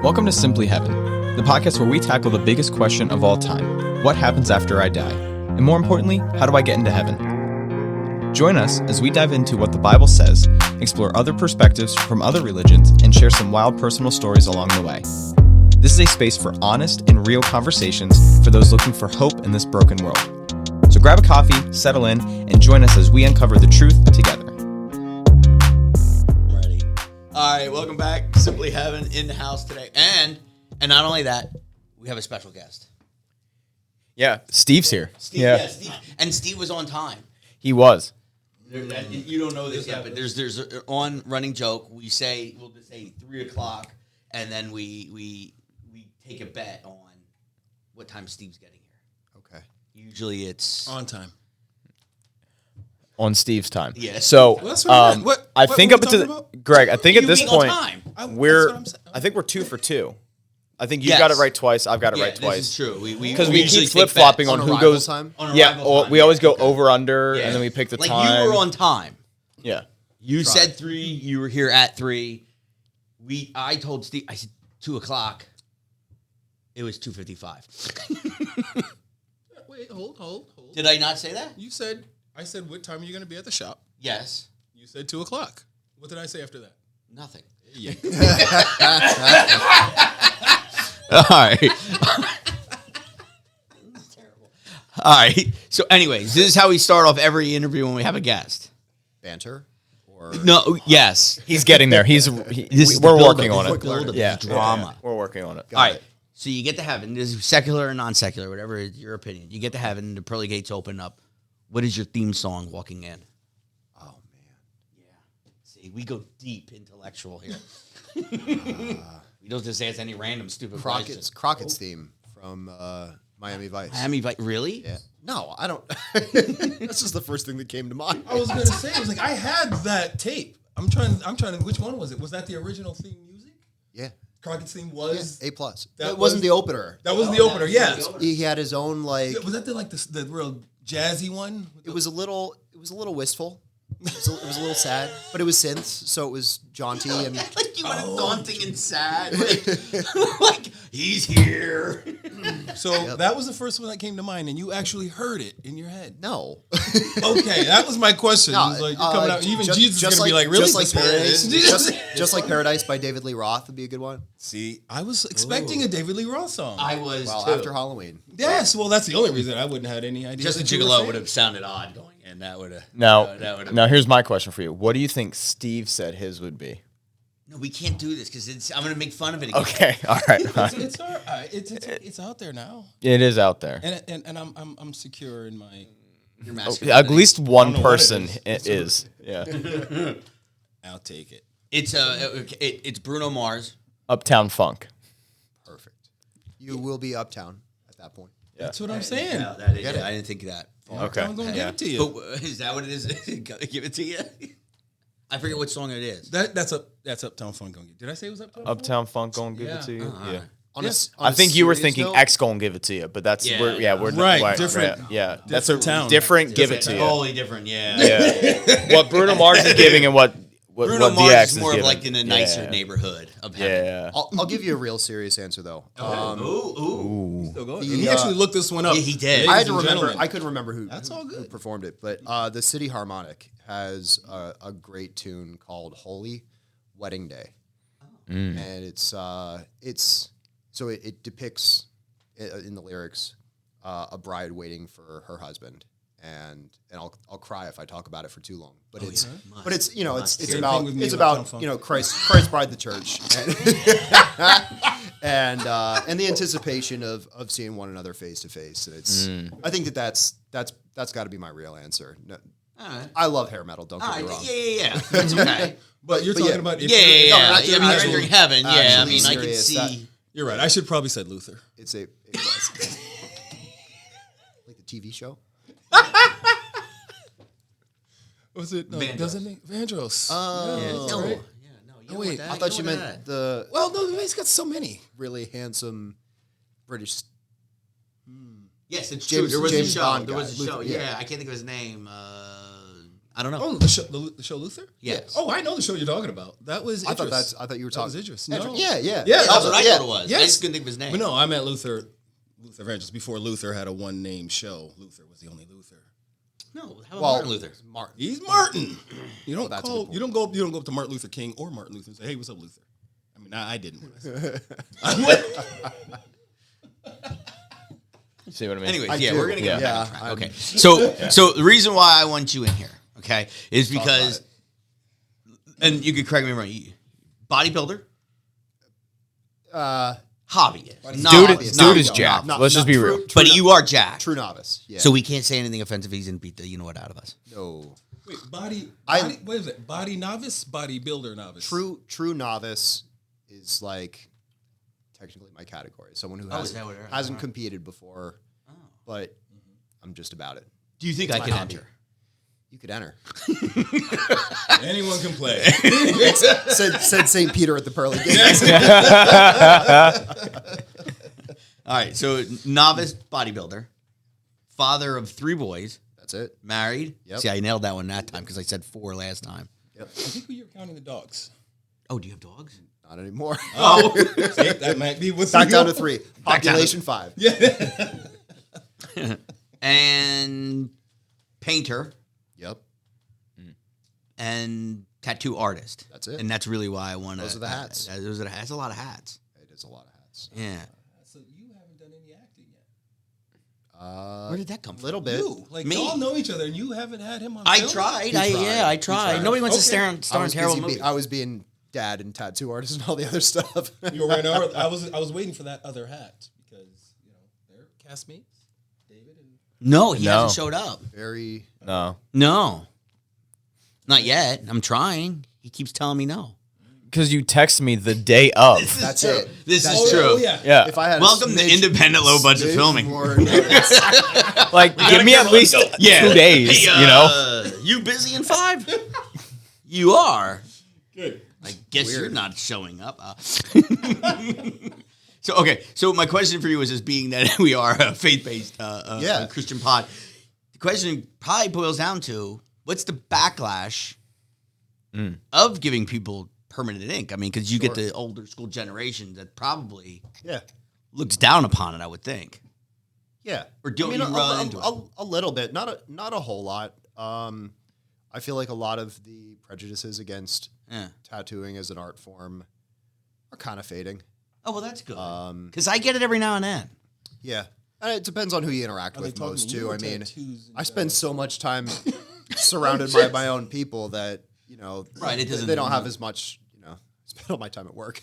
Welcome to Simply Heaven, the podcast where we tackle the biggest question of all time: what happens after I die? And more importantly, how do I get into heaven? Join us as we dive into what the Bible says, explore other perspectives from other religions, and share some wild personal stories along the way. This is a space for honest and real conversations for those looking for hope in this broken world. So grab a coffee, settle in, and join us as we uncover the truth together. Ready. All right, welcome back. Simply Heaven in the house today. And not only that, we have a special guest. Yeah, Steve's here. Steve. And Steve was on time. He was. You don't know this yet, but there's an on running joke. We'll just say 3 o'clock, and then we take a bet on what time Steve's getting here. Okay. Usually it's on time. On Steve's time. Yeah. So Well, that's what I think up to Greg, I think at this point I think we're 2 for 2. I think you got it right twice. I've got it right twice. This is true. Because we keep flip flopping on who goes. Time? We always go over under, and then we pick the time. Like you were on time. Yeah. You said 3. You were here at 3. I told Steve. I said 2 o'clock. It was 2:55. Wait, hold. Did I not say that? I said, what time are you going to be at the shop? Yes. You said 2 o'clock. What did I say after that? Nothing. Yeah. All right. Terrible. All right. So, anyways, this is how we start off every interview when we have a guest. Banter? Or No. Yes. He's getting there. We're working on it. Yeah. Drama. We're working on it. All right. So you get to heaven. This is secular or non-secular, whatever is your opinion. You get to heaven. The pearly gates open up. What is your theme song walking in? Oh, man. Yeah. See, we go deep intellectual here. We don't just ask any random stupid question. Crockett's theme from Miami Vice. Miami Vice. Really? Yeah. No, I don't. That's just the first thing that came to mind. I was going to say, it was like, I had that tape. I'm trying to, which one was it? Was that the original theme music? Yeah. Crockett's theme was? Yeah, A+. That wasn't the opener. That was the opener, yeah. He had his own, like... Was that the real jazzy one? It was a little wistful. It was a little sad, but it was synths, so it was jaunty and... Like you went daunting and sad. Like he's here. So that was the first one that came to mind, and you actually heard it in your head. No. Okay, that was my question. No, It was like, you're coming out, even Jesus is going to be like, really? Just like Paradise. Just like Paradise by David Lee Roth would be a good one. See, I was expecting a David Lee Roth song. I was Well, after Halloween. Yes, well, that's the only reason I wouldn't have had any idea. Just a Gigolo would have sounded odd going in. That would have. Now here's my question for you. What do you think Steve said his would be? No, we can't do this because I'm going to make fun of it again. Okay, all right. It's all right. It's out there now, It is out there. and I'm secure in my. Your At least one person is. Yeah. I'll take it. It's Bruno Mars. Uptown Funk. Perfect. You will be uptown at that point. Yeah. That's what I'm saying. Yeah, that is, I didn't think of that. Okay. I'm gonna give it to you. But is that what it is? Give it to you. I forget what song it is. That's Uptown Funk. Did I say it was Uptown? Uptown Funk gonna give it to you. Yeah. I think you were thinking X gonna give it to you, but that's we're right. Different. Yeah, that's a town. different give it to you. Totally different. Yeah. Yeah. What Bruno Mars is giving and what Bruno Mars DX is more giving. of like in a nicer neighborhood of heaven. Yeah. I'll give you a real serious answer though. Ooh. Still going. And he actually looked this one up. Yeah, he did. I had to Ladies and remember. gentlemen. I couldn't remember who performed it, but the City Harmonic has a great tune called "Holy Wedding Day," and it depicts in the lyrics a bride waiting for her husband, and I'll cry if I talk about it for too long. But it's about Christ's bride, the church, and the anticipation of seeing one another face to face. And it's I think that's got to be my real answer. No, I love hair metal. Don't get me wrong. Yeah. It's okay. But you're talking about You're entering heaven. Yeah, I mean, I can see. You're right. I should probably said Luther. It was like the TV show. Was it? No, Vandross. doesn't it? Vandross. Oh, right. No, wait. I thought you meant the Well, no, he's got so many. really handsome British. Yes, it's James- true. There was James a show. Bond There guy. was a show. Luther, Yeah, yeah. I can't think of his name. I don't know. Oh, the show Luther? Yes. Oh, I know the show you're talking about. That was I Idris. thought you were That talking. was Idris. Yeah, No. yeah. Yeah, That's what I yeah. thought it was. I Yes. just couldn't think of his name. But no, I meant Luther Evangelist. Before Luther had a one-name show, Luther was the only Luther. No, how about Martin Luther? Martin. He's Martin. You don't that's a call. good You don't go up to Martin Luther King or Martin Luther and say, "Hey, what's up, Luther?" I mean, I didn't. When I said it. See what I mean? Anyways, do. we're gonna get Yeah. back on track. Okay, so the reason why I want you in here, okay, is because, and you could correct me if I'm wrong, bodybuilder, hobbyist, Dude is jacked. Let's just be real. but you are jacked, True novice. Yeah. so we can't say anything offensive. He's gonna beat the out of us. no. Wait, body. What is it? Body novice, bodybuilder novice. True novice is like technically my category. Someone who hasn't competed before, but I'm just about it. Do you think I can enter? You could enter. Anyone can play. said St. Peter at the pearly gates. All right, so novice bodybuilder, father of 3 boys, That's it. married. Yep. See, I nailed that one that time because I said 4 last time. Yep. I think we were counting the dogs. Oh, do you have dogs? Not anymore. Oh, See, that might be what's Back down to 3. Population 5. Yeah. and painter Yep. and tattoo artist. That's it. And that's really why I want to. Those are the hats. Those are the hats. That's a lot of hats. It is a lot of hats. Yeah. So you haven't done any acting yet. Where did that come from? A little bit. You, like, Me? y'all know each other, and you haven't had him on. I film? tried. tried. I tried. Nobody wants to star in terrible movies. I was being dad and tattoo artist and all the other stuff. You were right now. I was waiting for that other hat because they're castmates, David and. No, he No. hasn't showed up. Very. No. No. Not yet. I'm trying. He keeps telling me no. Because you text me the day of. That's it. This That's is it. true. Oh yeah. Yeah. If I had Welcome to independent low budget smidge filming. more notice. Like, give me at least 2 days, Hey, you busy in 5? You are. Good. I guess you're not showing up. So my question for you is, being that we are a faith-based Christian pod, the question probably boils down to, what's the backlash of giving people permanent ink? I mean, because you get the older school generation that probably looks down upon it, I would think. Yeah. Or don't you run into it? A little bit, not a whole lot. I feel like a lot of the prejudices against tattooing as an art form are kind of fading. Oh, well, that's good. Because I get it every now and then. Yeah. And it depends on who you interact Are they with talking most, to you too. or I mean, tattoos and I spend so much time surrounded by my own people that, Right, it doesn't- they don't have as much, spend all my time at work.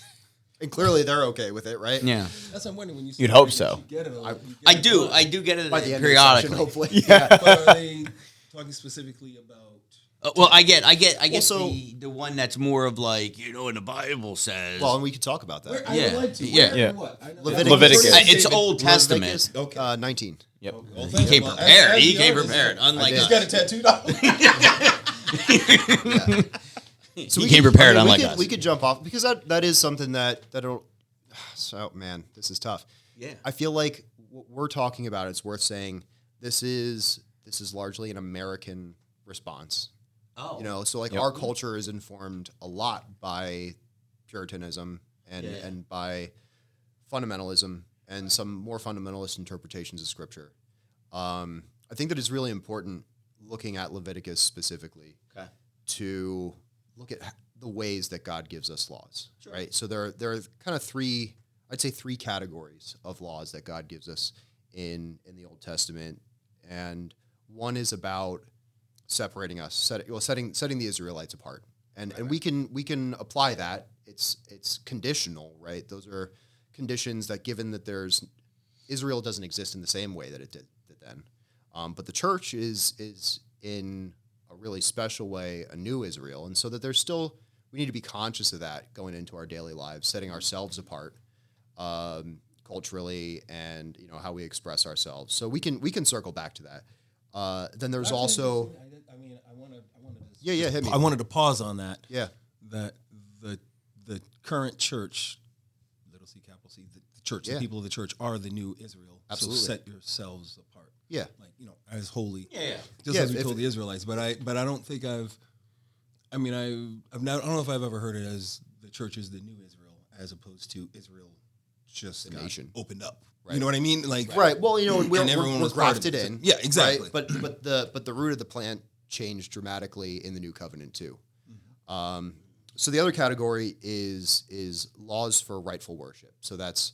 And clearly they're okay with it, right? Yeah. That's what I'm wondering when you. You'd hope so. Get it a lot. I do get it By the end periodically. of the session, hopefully. Yeah. But are they talking specifically about? Well, I get Also- the one that's more of like, in the Bible says. Well, and we could talk about that. I Yeah. would like to. Yeah. Where and what? I know- Leviticus. It's Old Testament. Leviticus, Okay. 19. Yep. Well, He thank came you. prepared. As He the came artist, prepared. Unlike did. He's us. got a tattooed on. So He came prepared, unlike us. We could jump off because that is something that'll. So man, this is tough. Yeah. I feel like what we're talking about, it's worth saying this is largely an American response. Oh. So like our culture is informed a lot by Puritanism and by fundamentalism and some more fundamentalist interpretations of Scripture. I think that it's really important looking at Leviticus specifically to look at the ways that God gives us laws, right? So there are kind of 3 categories of laws that God gives us in the Old Testament, and one is about separating us, setting the Israelites apart, and we can apply that. It's conditional, right? Those are conditions that, given that Israel doesn't exist in the same way that it did then, but the church is in a really special way a new Israel, and so that we need to be conscious of that going into our daily lives, setting ourselves apart culturally, and how we express ourselves. So we can circle back to that. Then there's also. I mean, I want to. Yeah, hit me. I wanted to pause on that. Yeah. That the current church, little c, capital C, the church, the people of the church are the new Israel. Absolutely. So set yourselves apart. Yeah. Like, as holy. Yeah. Just as we told the Israelites. But I don't think I don't know if I've ever heard it as the church is the new Israel, as opposed to Israel just got nation opened up. Right. You know what I mean? Like, right. Well, everyone we're was part of grafted it. in. Yeah, exactly. Right? But the root of the plant changed dramatically in the new covenant too. So the other category is laws for rightful worship. So that's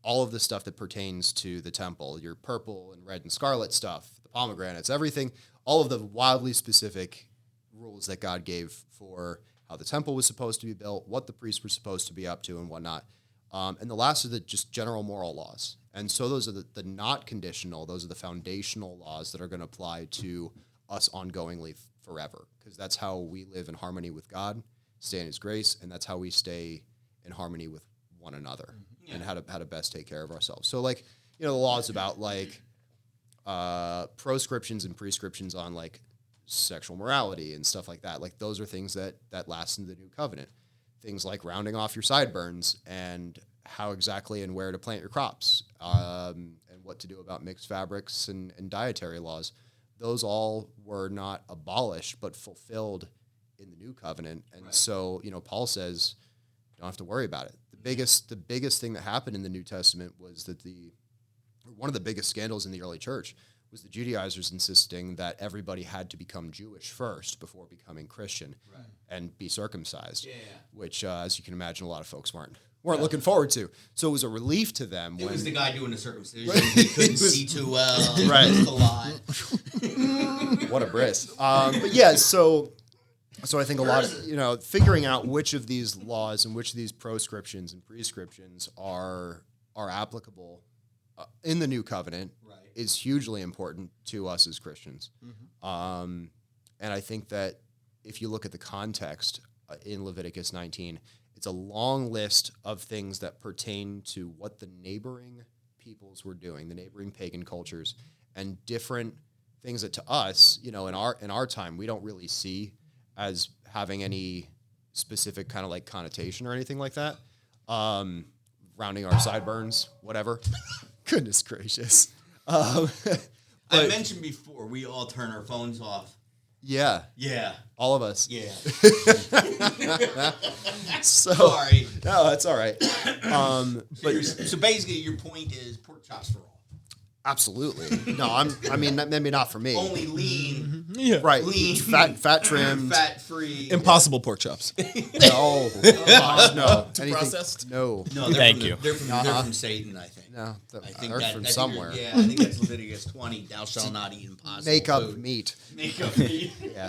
all of the stuff that pertains to the temple, your purple and red and scarlet stuff, the pomegranates, everything, all of the wildly specific rules that God gave for how the temple was supposed to be built, what the priests were supposed to be up to and whatnot. And the last are the just general moral laws. And so those are the not conditional, those are the foundational laws that are going to apply to us ongoingly forever, because that's how we live in harmony with God, stay in his grace, and that's how we stay in harmony with one another and how to best take care of ourselves. So like, the laws about like proscriptions and prescriptions on like sexual morality and stuff like that. Like those are things that last in the new covenant. Things like rounding off your sideburns and how exactly and where to plant your crops, and what to do about mixed fabrics and dietary laws. Those all were not abolished, but fulfilled in the new covenant. And so, Paul says, you don't have to worry about it. The biggest thing that happened in the New Testament was that one of the biggest scandals in the early church was the Judaizers insisting that everybody had to become Jewish first before becoming Christian and be circumcised, which, as you can imagine, a lot of folks weren't looking forward to. So it was a relief to them. It was the guy doing the circumcision. He couldn't see too well. Right. A lot. What a bris. But yeah, so I think a lot of, figuring out which of these laws and which of these proscriptions and prescriptions are applicable in the new covenant is hugely important to us as Christians. And I think that if you look at the context in Leviticus 19, it's a long list of things that pertain to what the neighboring peoples were doing, the neighboring pagan cultures, and different things that to us, in our time, we don't really see as having any specific kind of like connotation or anything like that. Rounding our sideburns, whatever. Goodness gracious. I mentioned before, we all turn our phones off. Yeah. Yeah. All of us. Yeah. So, sorry. No, that's all right. So basically, your point is pork chops for all. Absolutely. No, maybe not for me. Only lean. Right. Lean. Fat trimmed. Fat free. Impossible pork chops. No. No. Anything, processed? No. No, Thank you. They're from Satan, I think. No. I think They're from somewhere. Yeah, I think that's Leviticus 20. Thou shalt not eat impossible Make up food. meat. Make up meat. Yeah.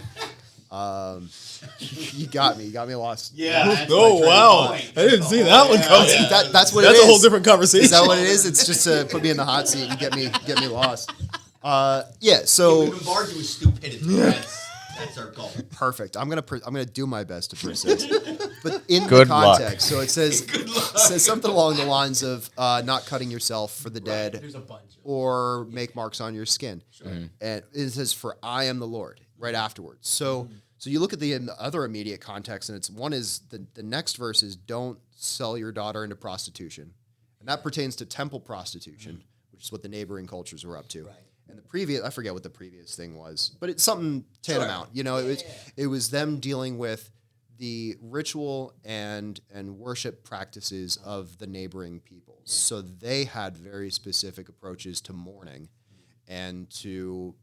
You got me. You got me lost. Yeah. That's Oh, my wow. point. I didn't see that one coming. That's what it That's is. a whole different conversation. Is that what it is? It's just to put me in the hot seat and get me lost. Yeah. So We bombard you with stupidity. That's our goal. perfect. I'm gonna do my best to persist. But in Good the luck. context, so it says something along the lines of not cutting yourself for the dead, There's a bunch of or make marks on your skin. And it says, "For I am the Lord." Right afterwards. So you look at the other immediate context, and one is the next verse is, "Don't sell your daughter into prostitution," and that pertains to temple prostitution, which is what the neighboring cultures were up to. Right. And the previous, I forget what the previous thing was, but it's something tantamount. It was them dealing with the ritual and worship practices of the neighboring peoples. So they had very specific approaches to mourning and to,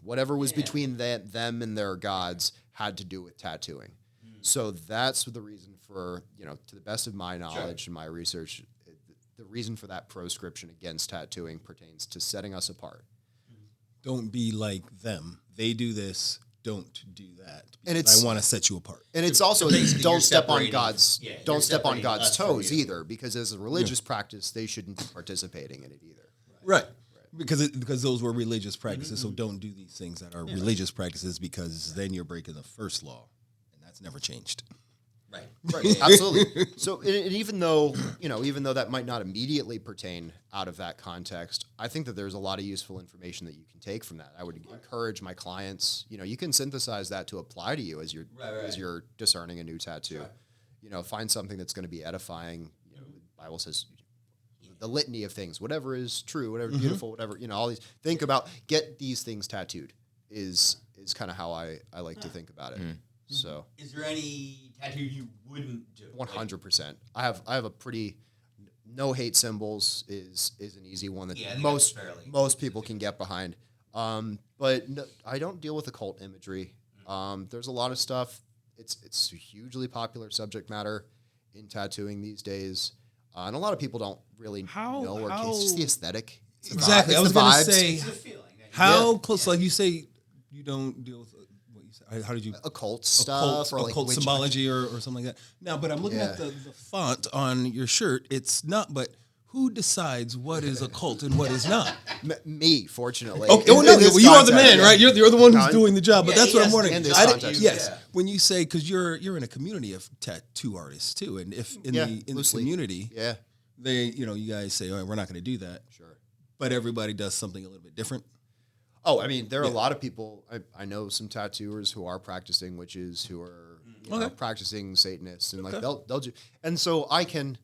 whatever was between them and their gods had to do with tattooing. So that's the reason for, to the best of my knowledge and my research, the reason for that proscription against tattooing pertains to setting us apart. Don't be like them. They do this. Don't do that. And I want to set you apart. And it's also basically don't you're step on separating- God's yeah, don't you're step on separating God's us from toes you. either, because as a religious practice, they shouldn't be participating in it either. Right. Because those were religious practices. So don't do these things that are religious practices, because then you're breaking the first law, and that's never changed. Right. Right, absolutely. So, and even though that might not immediately pertain out of that context, I think that there's a lot of useful information that you can take from that. I would encourage my clients, you can synthesize that to apply to you as you're discerning a new tattoo. Find something that's going to be edifying. The Bible says, the litany of things, whatever is true, whatever is beautiful, whatever, all these, get these things tattooed is kind of how I like to think about it. So is there any tattoo you wouldn't do? 100%. I have a pretty, no hate symbols is an easy one that most people can get behind. But no, I don't deal with occult imagery. There's a lot of stuff. It's a hugely popular subject matter in tattooing these days. And a lot of people don't really know or it's just the aesthetic. Exactly. I was going to say, how close, like you say, you don't deal with what you say. How did you? Occult stuff or occult like symbology or something like that. Now, but I'm looking at the font on your shirt. It's not, but who decides what is occult and what is not? Me, fortunately. Okay. Well, no, you are the man, right? You're the one who's doing the job. But that's what I'm wondering. When you say, because you're in a community of tattoo artists too, and if in the community, they you guys say, oh, we're not going to do that. Sure. But everybody does something a little bit different. Oh, I mean, there are a lot of people. I know some tattooers who are practicing witches, who are practicing Satanists, and like they'll do. And so I can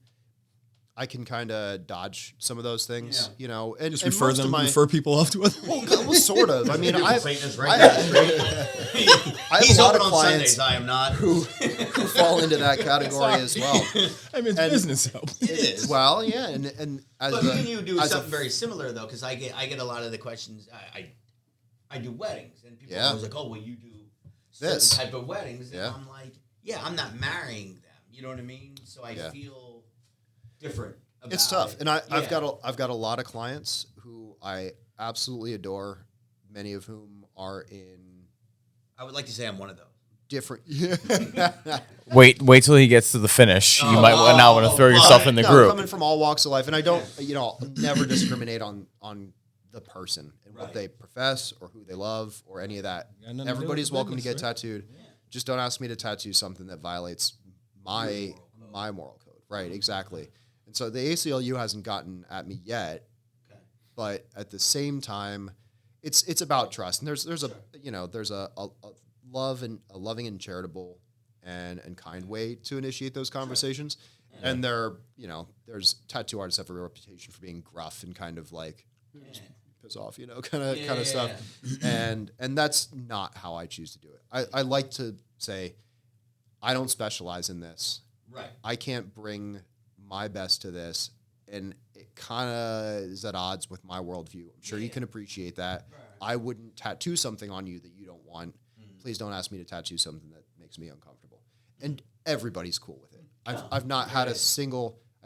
kind of dodge some of those things, and just refer people off to other. Well, sort of. I mean, I have He's a lot of on clients Sundays. I am not who fall into that category as well. I mean, it's business help. It is. Well, yeah, and but me and you do something very similar though, because I get a lot of the questions. I do weddings, and people are always like, "Oh, well, you do this type of weddings," and I'm like, "Yeah, I'm not marrying them." You know what I mean? So I feel different. It's tough, and I've got a lot of clients who I absolutely adore, many of whom are in. I would like to say I'm one of those. Different. Wait till he gets to the finish. You might not want to throw yourself in the group. Coming from all walks of life, and I don't, never discriminate on the person and what they profess or who they love or any of that. Everybody's welcome to get tattooed. Yeah. Just don't ask me to tattoo something that violates my moral code. Right, exactly. And so the ACLU hasn't gotten at me yet, but at the same time, it's about trust. And there's a love and a loving and charitable and kind way to initiate those conversations. Sure. And there's tattoo artists have a reputation for being gruff and kind of like piss off, kind of stuff. And that's not how I choose to do it. I like to say I don't specialize in this. Right. I can't bring my best to this, and it kind of is at odds with my worldview. I'm sure you can appreciate that. Right. I wouldn't tattoo something on you that you don't want. Please don't ask me to tattoo something that makes me uncomfortable. And everybody's cool with it. I've not had I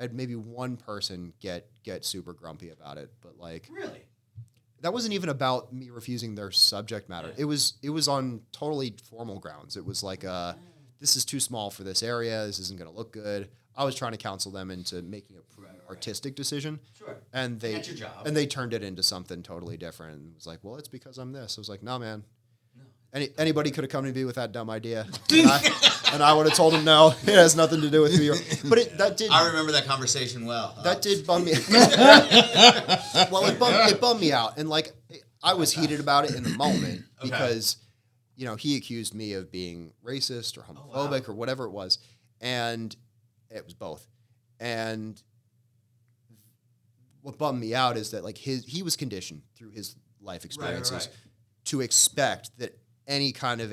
had maybe one person get super grumpy about it, but like really, that wasn't even about me refusing their subject matter. Yeah. It was on totally formal grounds. It was like this is too small for this area. This isn't going to look good. I was trying to counsel them into making a artistic decision. Sure. And that's your job. And they turned it into something totally different. And it was like, well, it's because I'm this. I was like, no, man. Anybody could have come to me with that dumb idea, and I would have told them no. It has nothing to do with you. But that did. I remember that conversation well. That did bum me. Well, it bummed me out, and like I was heated about it in the moment because he accused me of being racist or homophobic or whatever it was, and it was both. And what bummed me out is that like he was conditioned through his life experiences to expect that any kind of,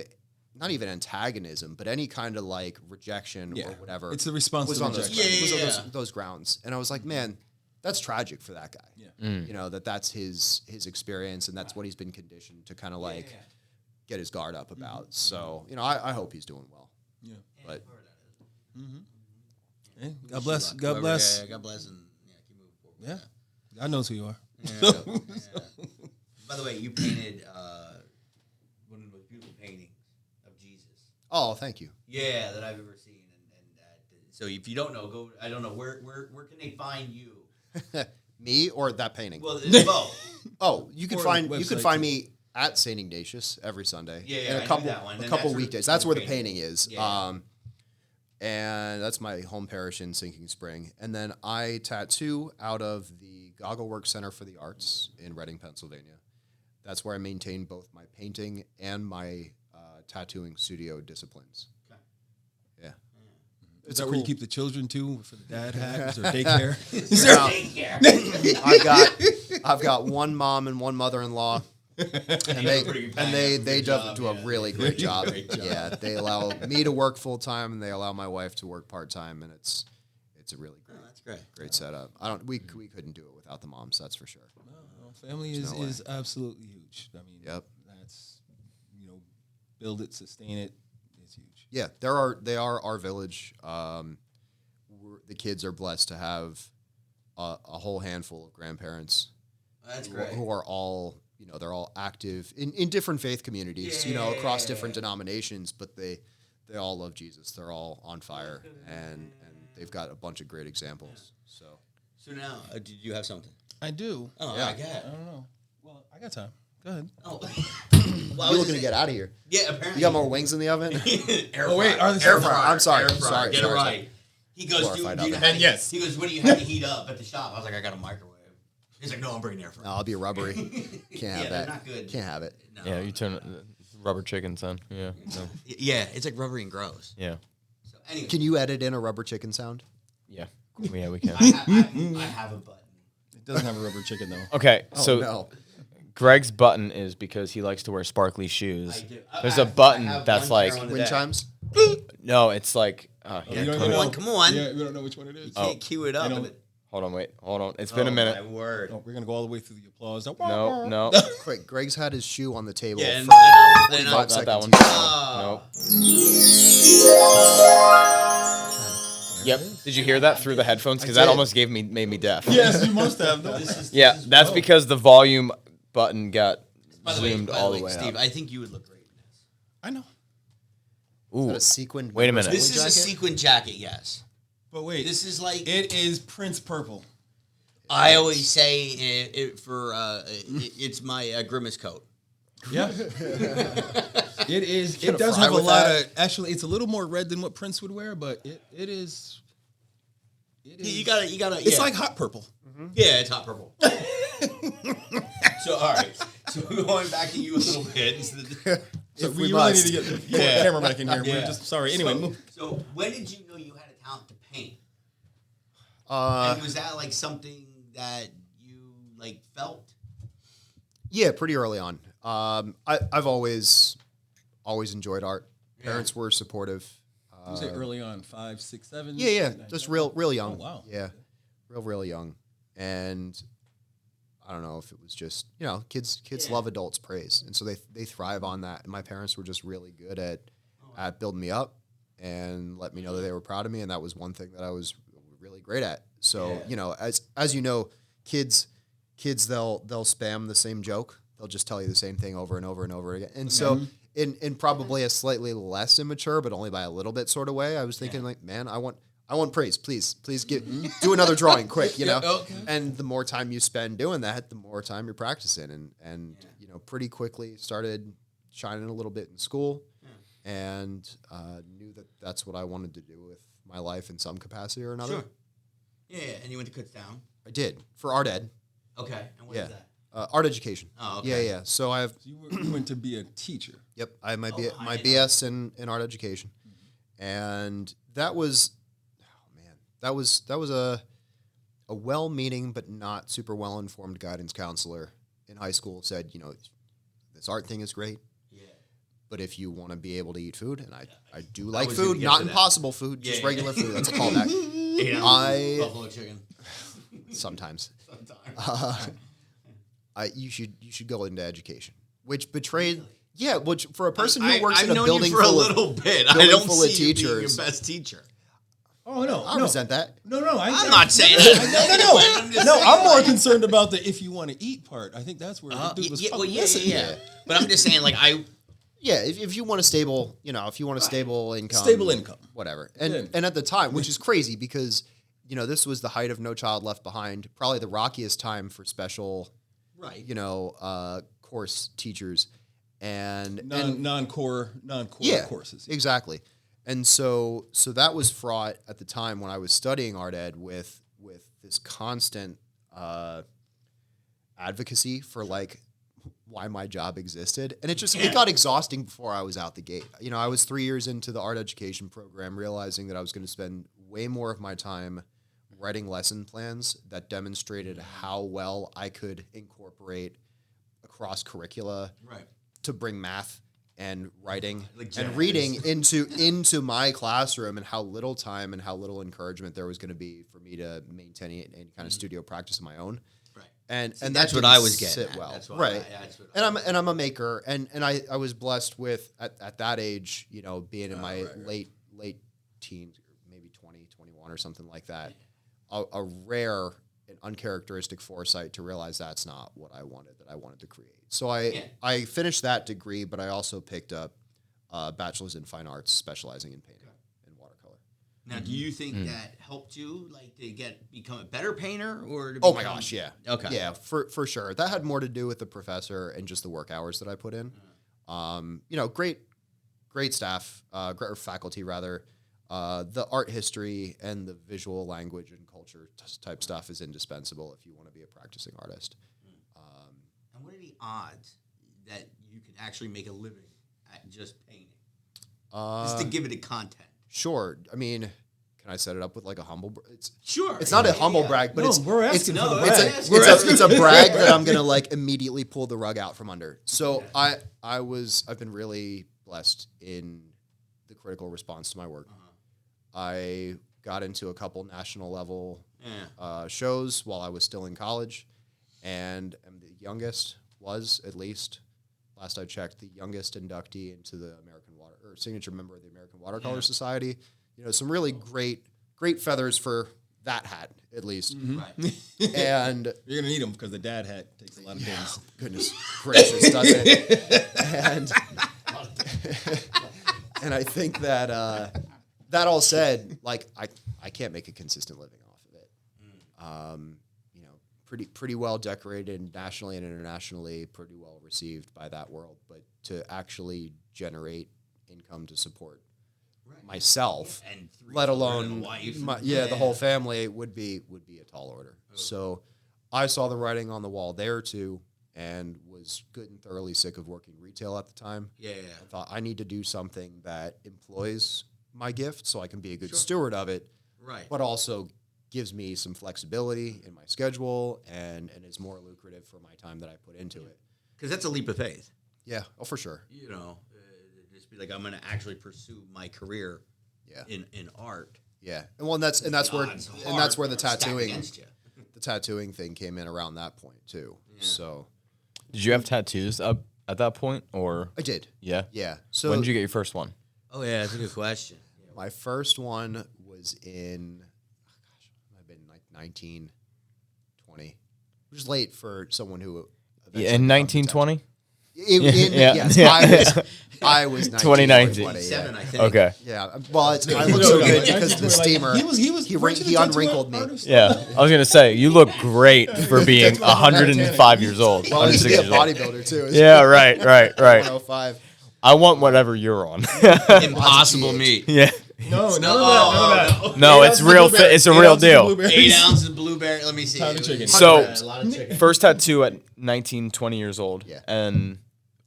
not even antagonism, but any kind of like rejection or whatever. It's the response was to on rejection. those grounds. And I was like, man, that's tragic for that guy. Yeah. That's his experience, and that's what he's been conditioned to kind of like get his guard up about. Mm-hmm. So, I hope he's doing well. Yeah. But hey, God bless. God bless. Yeah, God bless, and keep moving forward. Yeah. God knows who you are. Yeah. By the way, you painted one of the most beautiful paintings of Jesus. Oh, thank you. Yeah, that I've ever seen. And so if you don't know, I don't know, where can they find you? Me or that painting? Well, it's both. Oh, you can find me at St. Ignatius every Sunday. Yeah, and a couple weekdays. That's where the painting is. Yeah. And that's my home parish in Sinking Spring. And then I tattoo out of the Goggle Works Center for the Arts in Reading, Pennsylvania. That's where I maintain both my painting and my tattooing studio disciplines. Okay. Yeah. Is that where you keep the children too for the dad hat? Is there daycare? I've got one mom and one mother-in-law, and they do a really great job. Yeah, they allow me to work full time, and they allow my wife to work part time, and it's a really great setup. We couldn't do it without the moms, that's for sure. Family is absolutely huge. I mean, that's build it, sustain it. It's huge. Yeah, they are our village. The kids are blessed to have a whole handful of grandparents. That's great. Who are all they're all active in different faith communities. Across different denominations, but they all love Jesus. They're all on fire, and they've got a bunch of great examples. So now, did you have something? I do. Oh, yeah. I don't know. Well, I got time. Go ahead. Oh, you're looking to get out of here. Yeah, apparently. You got more wings in the oven? Air fryer. I'm sorry. Sorry. Get it right. He goes, yes. He goes, what do you have to heat up at the shop? I was like, I got a microwave. He's like, no, I'm bringing air fryer. No, I'll be rubbery. Can't have that. Not good. Can't have it. No. Yeah, you turn rubber chicken, son. Yeah. No. Yeah, it's like rubbery and gross. Yeah. So anyway. Can you edit in a rubber chicken sound? Yeah. Yeah, we can. I have a button. It doesn't have a rubber chicken though. Okay, so no. Greg's button is because he likes to wear sparkly shoes. I do. There's a button that's like wind chimes. No, it's like come on. Yeah, we don't know which one it is. You can't cue it up. Hold on. It's been a minute. My word. Oh, we're gonna go all the way through the applause. No. Quick, Greg's had his shoe on the table. Yeah, for not that one. Oh. Nope. Yep. Did you hear that through the headphones? Because that almost made me deaf. Yes, you must have. No. That's because the volume button got zoomed By all the the way, way Steve, up. I think you would look great in this. I know. Is that a sequined? Wait a minute. This is a sequin jacket, yes. But wait, this is like it is Prince Purple. I always say it's my Grimace coat. Yeah, it is. It does have a lot of. Actually, it's a little more red than what Prince would wear, but it is. You gotta. It's like hot purple. Mm-hmm. Yeah, it's hot purple. So all right. So going back to you a little bit. So we really need to get the camera back in here. We're just sorry. Anyway, so when did you know you had a talent to paint? And was that like something that you like felt? Yeah, pretty early on. I've always enjoyed art. Parents were supportive. You say early on, 5, 6, 7? Yeah, just real young. Oh, wow. Yeah, real young. And I don't know if it was just, kids love adults' praise. And so they thrive on that. And my parents were just really good at building me up and let me know that they were proud of me. And that was one thing that I was really great at. So, as you know, kids they'll spam the same joke. They'll just tell you the same thing over and over and over again. And so in probably a slightly less immature, but only by a little bit sort of way, I was thinking like, man, I want praise. Please do another drawing quick, Okay. And the more time you spend doing that, the more time you're practicing and pretty quickly started shining a little bit in school and knew that that's what I wanted to do with my life in some capacity or another. Sure. Yeah, and you went to Kutztown. I did for art ed. Okay, and what is that? Art education. Oh, okay. Yeah. So you went to be a teacher. Yep, I have my BS in art education, and that was a well-meaning but not super well-informed guidance counselor in high school said, this art thing is great. Yeah. But if you want to be able to eat food, and I do like food, not impossible food, just regular food. That's a callback. Buffalo chicken. Sometimes. You should go into education, which betrayed. Really? Yeah, which for a person who works in a building full for a little bit, I don't see you being your best teacher. Oh no, I resent that. No, I'm not saying that. No, I'm more concerned about the if you want to eat part. I think that's where the dude was yeah. But I'm just saying, like if you want a stable, stable income, whatever. And at the time, which is crazy because this was the height of No Child Left Behind, probably the rockiest time for special, course teachers and non-core courses. Exactly. And so that was fraught at the time when I was studying art ed with this constant advocacy for like why my job existed. And it got exhausting before I was out the gate. You know, I was 3 years into the art education program, realizing that I was going to spend way more of my time writing lesson plans that demonstrated how well I could incorporate across curricula to bring math and writing and reading into my classroom, and how little time and how little encouragement there was going to be for me to maintain any kind of studio practice of my own. Right. And that's what I was getting. Well. Right. I'm a maker, and I was blessed with at that age, you know, being in my late teens, maybe 20, 21 or something like that, a rare and uncharacteristic foresight to realize that's not what I wanted, that I wanted to create. So I finished that degree, but I also picked up a bachelor's in fine arts, specializing in painting and watercolor. Now, do you think that helped you, like, to become a better painter, or? Oh my gosh, yeah. Okay. Yeah, for sure. That had more to do with the professor and just the work hours that I put in. You know, great staff, or faculty rather. The art history and the visual language and culture type stuff is indispensable if you want to be a practicing artist. And what are the odds that you can actually make a living at just painting? Just to give it a content. Sure. I mean, can I set it up with like a humble? Sure. It's not a humble brag, but we're asking for the brag. It's a brag that I'm gonna like immediately pull the rug out from under. So I've been really blessed in the critical response to my work. I got into a couple national level shows while I was still in college, and am the youngest, was at least, last I checked, the youngest inductee into the signature member of the American Watercolor Society. You know, some really great feathers for that hat, at least. Right. And you're gonna need them because the dad hat takes a lot of things. Goodness gracious, doesn't it? And I think that that all said, like I can't make a consistent living off of it. You know, pretty well decorated nationally and internationally, pretty well received by that world. But to actually generate income to support myself, and let alone the whole family, would be a tall order. So I saw the writing on the wall there too, and was good and thoroughly sick of working retail at the time. I thought I need to do something that employs my gift so I can be a good steward of it, but also gives me some flexibility in my schedule and is more lucrative for my time that I put into it. Because that's a leap of faith. Yeah, oh, for sure. You know, just be like, I'm going to actually pursue my career in art. Yeah, and that's where the tattooing thing came in around that point too. Yeah. So, did you have tattoos up at that point, or I did? Yeah. So when did you get your first one? Oh yeah, that's a good question. My first one was in, I've been like 1920, which is late for someone who. In 1920. Yes, I was 2019. I think. Okay. Yeah. Well, I look so good because the steamer. He unwrinkled me. Yeah, I was gonna say you look great for being 105 years old. Well, I used to be a bodybuilder too. Yeah, right. 105. I want whatever you're on. Impossible meat. Yeah. No, none of that. No, it's real. It's a real deal. 8 ounces of blueberry. Let me see. Chicken. So, first tattoo at 19, 20 years old. Yeah. And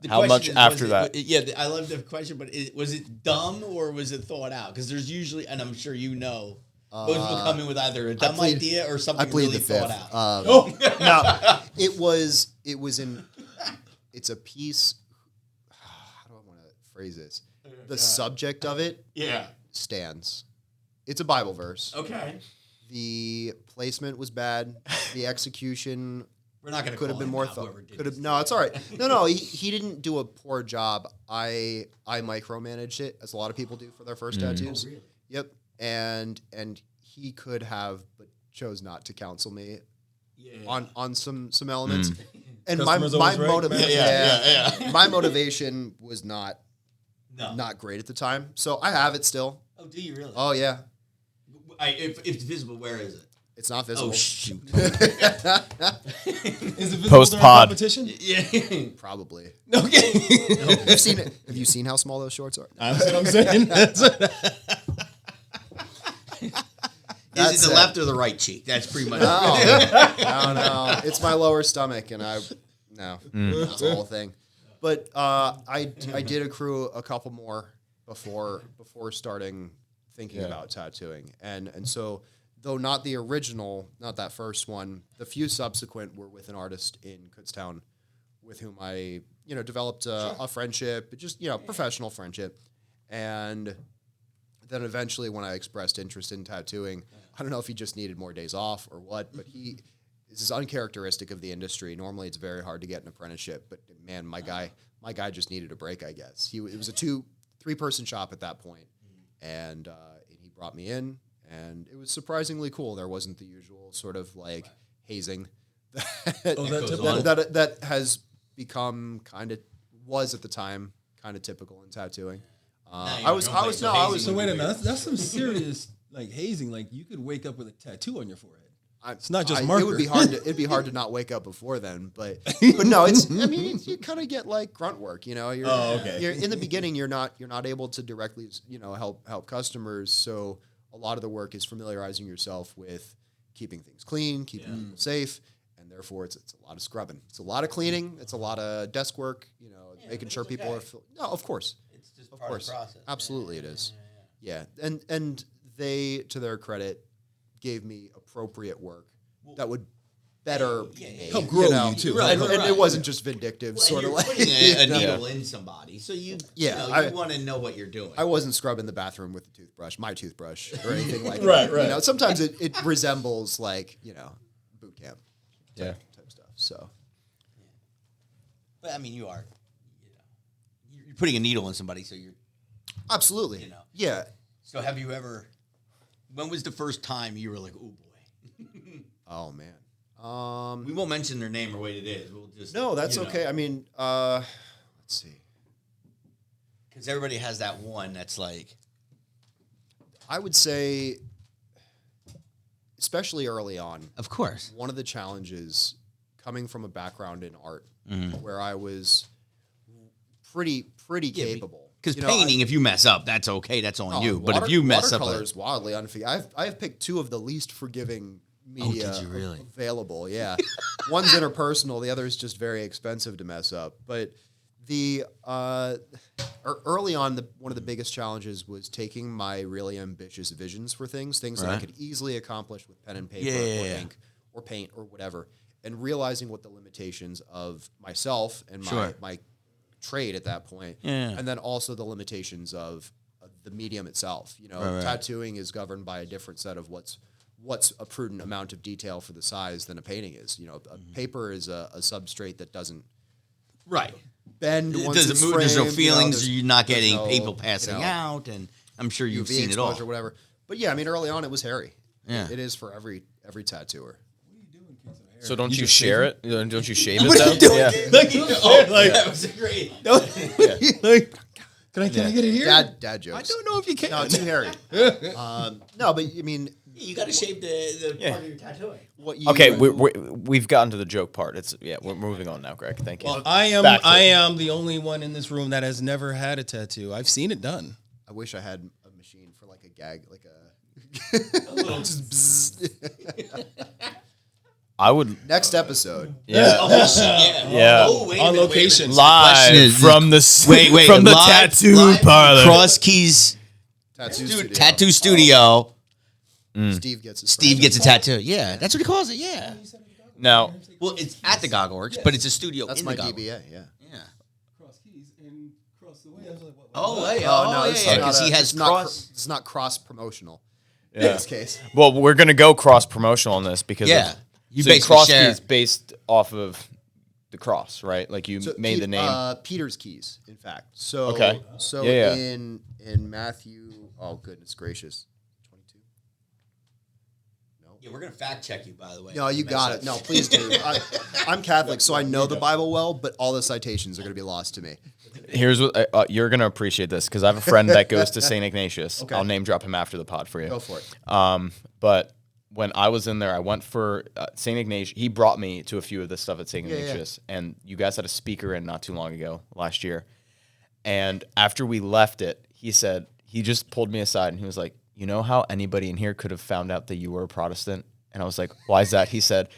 how much after that? I love the question, but was it dumb or was it thought out? Because there's usually, and I'm sure you know, most people come in with either a dumb idea or something really thought out. No, it's a piece. How do I want to phrase this? The subject of it stands. It's a Bible verse. Okay. The placement was bad. The execution We're not going to could have been more thought. No, it's all right. No, he didn't do a poor job. I micromanaged it, as a lot of people do for their first tattoos. Oh, really? Yep. And he could have, but chose not to counsel me on some elements. And my motivation was not great at the time. So I have it still. Oh, do you really? Oh yeah. If it's visible, where is it? It's not visible. Oh shoot! Is it visible Post-pod. competition? Yeah, probably. Okay. Have you seen how small those shorts are? That's what I'm saying. Is it the left or the right cheek? That's pretty much. No. It's my lower stomach, and No, that's the whole thing. But I did accrue a couple more before starting thinking about tattooing, and so though not the original, not that first one, the few subsequent were with an artist in Kutztown, with whom I developed a friendship, just professional friendship, and then eventually when I expressed interest in tattooing, I don't know if he just needed more days off or what, but this is uncharacteristic of the industry. Normally, it's very hard to get an apprenticeship, but man, my guy just needed a break, I guess. It was a 3-person shop at that point, and he brought me in, and it was surprisingly cool. There wasn't the usual sort of like hazing that has become was at the time kind of typical in tattooing. So wait a minute, that's some serious like hazing. Like you could wake up with a tattoo on your forehead. It's not just marker. It'd be hard to not wake up before then, but no, you kind of get like grunt work, You're in the beginning, you're not able to directly, help customers. So a lot of the work is familiarizing yourself with keeping things clean, keeping people safe, and therefore it's a lot of scrubbing. It's a lot of cleaning. It's a lot of desk work, making sure people are. No, of course. It's just part of the process. Absolutely, it is. Yeah. And they, to their credit, gave me appropriate work that would better help grow you too. Right, and it wasn't just vindictive, sort of like putting a needle in somebody. So you want to know what you're doing. I wasn't scrubbing the bathroom with my toothbrush, or anything like that. Right. Sometimes it resembles like boot camp type stuff. So, but I mean, you are you're putting a needle in somebody, so you're absolutely yeah. So have you ever? When was the first time you were like, oh boy? Oh man. We won't mention their name or what it is. We'll just that's okay. I mean, let's see. Because everybody has that one that's like. I would say, especially early on. Of course. One of the challenges coming from a background in art, where I was pretty capable. Because painting, if you mess up, that's okay. That's on you. But if you mess up, watercolor is wildly unforgiving. I've picked 2 of the least forgiving media available. Yeah, one's interpersonal. The other is just very expensive to mess up. But the early on, one of the biggest challenges was taking my really ambitious visions for things that I could easily accomplish with pen and paper or ink or paint or whatever, and realizing what the limitations of myself and my trade at that point, and then also the limitations of the medium itself. Tattooing is governed by a different set of what's a prudent amount of detail for the size than a painting is. A paper is a substrate that doesn't bend once it's framed. There's no feelings. You're not getting people passing out, and I'm sure you've seen it all or whatever. But yeah, I mean, early on it was hairy. Yeah, it is for every tattooer. So don't you share it? Don't you shave it what though? Are you doing? That was great. Can I get it here? Dad jokes. I don't know if you can. No, too hairy. No, but I mean, you got to shave the part of your tattooing. Okay, we've gotten to the joke part. We're moving on now, Greg. Thank you. Well, I am the only one in this room that has never had a tattoo. I've seen it done. I wish I had a machine for like a gag, like a little just I would next episode. Yeah. Oh, wait on location, live from the tattoo parlor, Cross Keys Tattoo Studio. Steve gets a tattoo. Yeah, that's what he calls it. Yeah. Now, well, it's at the Goggle Works, but it's a studio. That's in my the DBA. Yeah. Cross Keys and cross the way. I was like, what? No, because he has cross. It's not cross promotional. In this case. Well, we're gonna go cross promotional on this because you Cross Keys based off of the cross, right? Like you made the name. Peter's Keys, in fact. So okay. So in Matthew, oh goodness gracious. Yeah, we're going to fact check you, by the way. No, you got it. No, please do. I'm Catholic, so I know the Bible well, but all the citations are going to be lost to me. Here's what you're going to appreciate this because I have a friend that goes to St. Ignatius. Okay. I'll name drop him after the pod for you. Go for it. But when I was in there, I went for St. Ignatius. He brought me to a few of the stuff at St. Ignatius, and you guys had a speaker in not too long ago, last year. And after we left it, he said, he just pulled me aside and he was like, you know how anybody in here could have found out that you were a Protestant? And I was like, why is that? He said,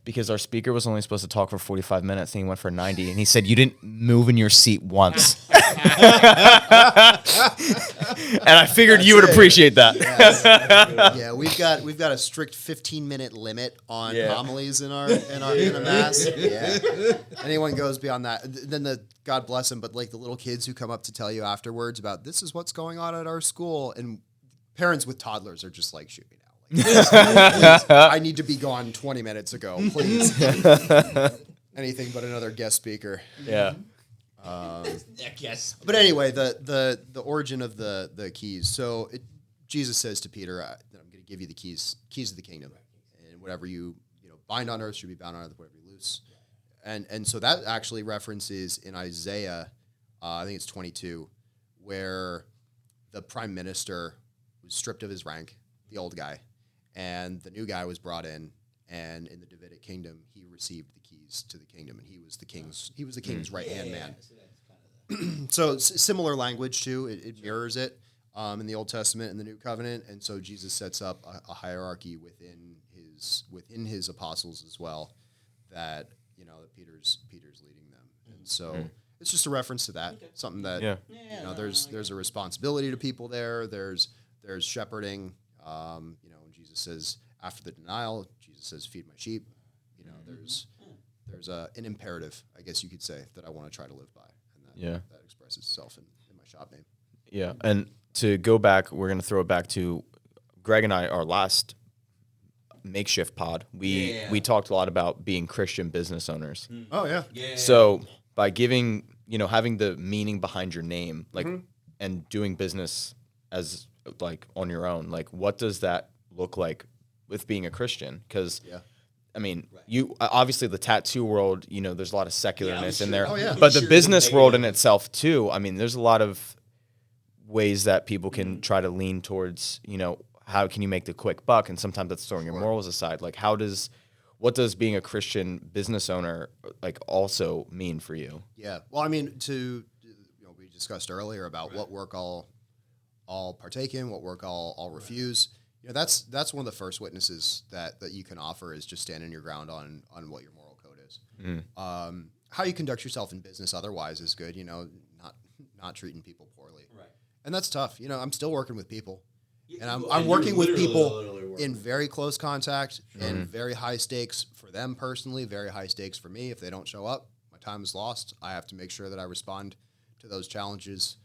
because our speaker was only supposed to talk for 45 minutes and he went for 90, and he said, you didn't move in your seat once. And I figured you would appreciate that. Yeah, we've got a strict 15-minute limit on homilies in a mass. Yeah. Anyone goes beyond that, then God bless them, but like the little kids who come up to tell you afterwards about this is what's going on at our school, and parents with toddlers are just like, shoot me now. Like, I need to be gone 20 minutes ago, please. Anything but another guest speaker. Yeah. Yes. But anyway, the origin of the keys. So Jesus says to Peter, that I'm going to give you the keys of the kingdom, and whatever you bind on earth should be bound on earth, whatever you loose. And so that actually references in Isaiah, I think it's 22, where the prime minister was stripped of his rank, the old guy, and the new guy was brought in, and in the Davidic kingdom, he received the keys to the kingdom, and he was the king's right-hand man. So similar language too. It mirrors it in the Old Testament and the New Covenant, and so Jesus sets up a hierarchy within his apostles as well, that that Peter's leading them, and so it's just a reference to that. Something that there's a responsibility to people there. There's shepherding. When Jesus says after the denial, Jesus says, "Feed my sheep." There's an imperative, I guess you could say, that I want to try to live by, and that expresses itself in my shop name. Yeah, and to go back, we're going to throw it back to Greg and I, our last makeshift pod. We talked a lot about being Christian business owners. Oh yeah. So by giving, having the meaning behind your name, like, and doing business as like on your own, like, what does that look like with being a Christian? Because I mean, you obviously the tattoo world, there's a lot of secularness in there, but the business world in itself too. I mean, there's a lot of ways that people can try to lean towards, how can you make the quick buck? And sometimes that's throwing your morals aside. Like, what does being a Christian business owner like also mean for you? Yeah. Well, I mean, we discussed earlier about what work I'll partake in, what work I'll refuse. That's one of the first witnesses that you can offer, is just standing your ground on what your moral code is. How you conduct yourself in business otherwise is good, not treating people poorly. Right. And that's tough. I'm still working with people. And I'm working with people in very close contact and very high stakes for them personally, very high stakes for me. If they don't show up, my time is lost. I have to make sure that I respond to those challenges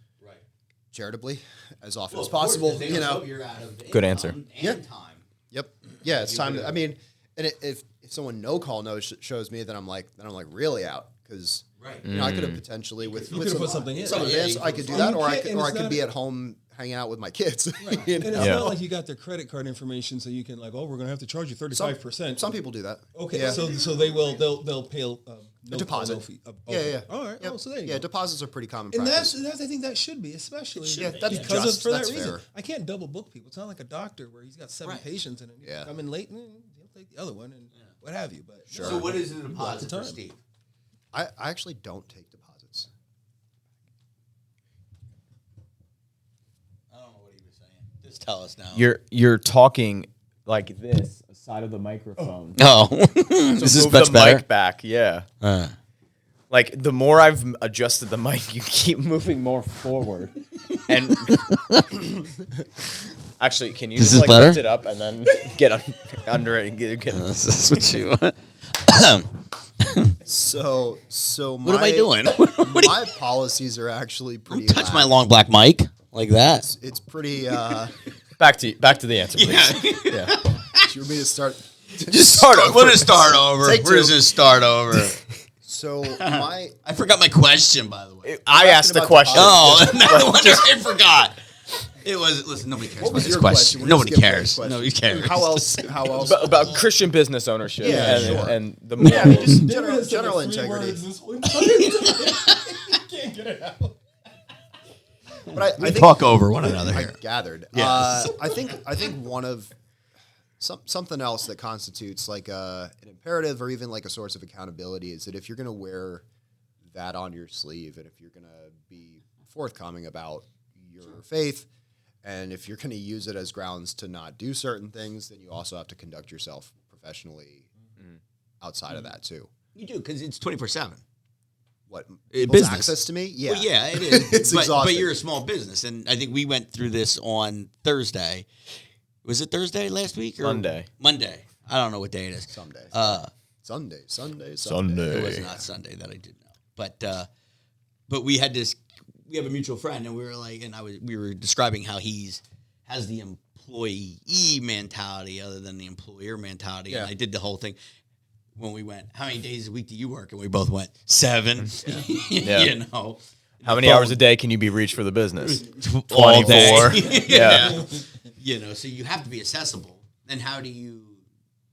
charitably as often as possible. You're out of good answer. And time. Yep. Yeah, it's time. I mean, and if someone shows me that I'm like really out, because I could have potentially with put something in. Some advance, I could do that, or I could be at home hanging out with my kids. Right. And it's not like you got their credit card information, so you can we're going to have to charge you 35%. Some people do that. Okay, so they'll pay a deposit. No fee. Yeah. All right. Yep. So there you go. Deposits are pretty common and practice. I think that should be, especially that's because for that reason. Fair. I can't double book people. It's not like a doctor where he's got 7 patients and you come in late and he'll take the other one and what have you. But So what is the deposit for Steve? I actually don't take deposits. I don't know what he was saying. Just tell us now. You're talking like this, side of the microphone. Oh, So is this move much the better? mic back, yeah. Like the more I've adjusted the mic, you keep moving more forward. And actually, can you Is just this lift it up and then get under it and get This is what you want. So What am I doing? My policies are actually pretty. Don't touch my long black mic like that. It's pretty. back to the answer, please. Yeah. Do you want me to start? Just start over. We're gonna start over. We're just gonna start over. So I forgot my question, by the way. I asked the question. Oh, I forgot. It was. Listen, nobody cares about this question. Nobody cares. Nobody cares. How else? About Christian business ownership. Yeah, and, sure. and the more. Yeah, just general integrity. Can't get it out. But I think talk over one another I here. gathered. Yes. I think one of something else that constitutes like an imperative or even like a source of accountability is that if you're going to wear that on your sleeve and if you're going to be forthcoming about your faith and if you're going to use it as grounds to not do certain things, then you also have to conduct yourself professionally outside of that too. You do, because it's 24/7. What business access to me? Yeah, well, yeah, it is. It's exhausting. But you're a small business, and I think we went through this on Thursday. Was it Thursday last week or Monday? Monday. I don't know what day it is. Someday. Sunday. It was not Sunday that I did know, but we had this. We have a mutual friend, and we were like, we were describing how has the employee mentality other than the employer mentality, and I did the whole thing. When we went, how many days a week do you work? And we both went 7. Yeah. You know, how many hours a day can you be reached for the business? 24. Yeah. You know, so you have to be accessible. And how do you?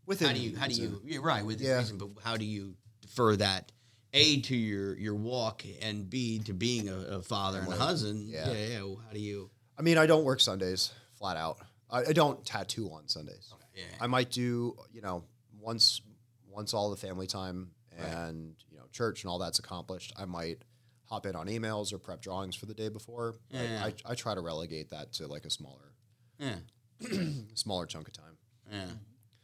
Within how do you? Yeah, right. Within reason, but how do you defer that? A, to your walk, and B, to being a father and a husband. Yeah. How do you? I mean, I don't work Sundays flat out. I don't tattoo on Sundays. Okay. Yeah. I might do, once all the family time and church and all that's accomplished, I might hop in on emails or prep drawings for the day before. Yeah. I try to relegate that to like a smaller chunk of time. Yeah,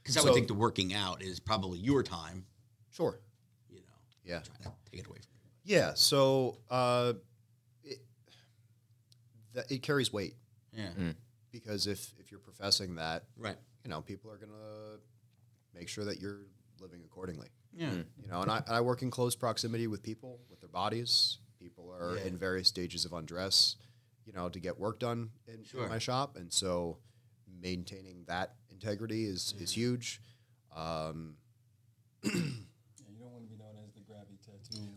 because I would think the working out is probably your time. Sure. Yeah. Trying to take it away from you. Yeah. So it carries weight. Yeah. Because if you're professing that, right, people are gonna make sure that you're living accordingly. Yeah. And I work in close proximity with people, with their bodies. People are in various stages of undress, to get work done in my shop. And so maintaining that integrity is huge.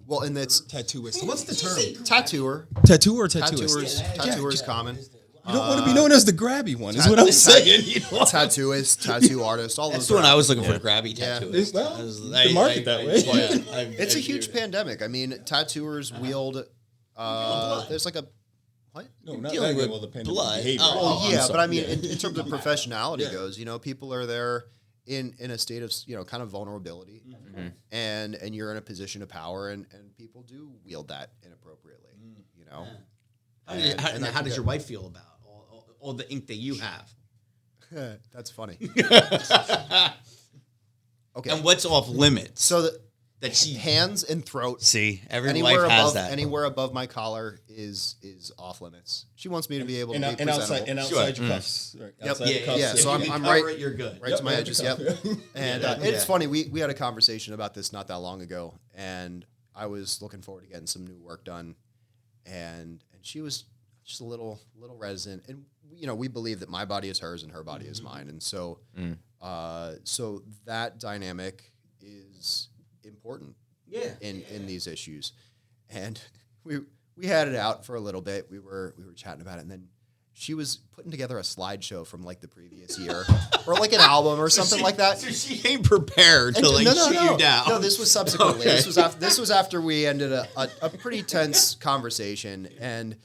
Well, and that's tattooist. What's the term? Tattooer. Tattooer or tattooist? Tattooer is common. You don't want to be known as the grabby one, is what I'm saying. Tattooist, tattoo artist, all those. That's the one I was looking for, grabby tattooist. Well, the market that way. It's a huge pandemic. I mean, tattooers wield. There's like a. What? No, not dealing with the pandemic blood. behavior. But I mean, in terms of professionality goes, people are there in a state of kind of vulnerability, and you're in a position of power, and people do wield that inappropriately, How does your wife feel about all the ink that you have? That's funny. Okay, and what's off limits? So that she hands and throat. See, every wife has that. Anywhere above my collar is off limits. She wants me to be able to be presentable. And outside your cuffs. Right. Yep. So I'm right. You're good. Right to my edges. Yep. And it's funny. We had a conversation about this not that long ago, and I was looking forward to getting some new work done, and she was just a little reticent. And we believe that my body is hers and her body is mine, and so so that dynamic is important in these issues. And we had it out for a little bit. We were chatting about it, and then she was putting together a slideshow from like the previous year or like an album or something like that. So she ain't prepared to shoot you down. No, this was subsequently. Okay. This was after we ended a pretty tense conversation, and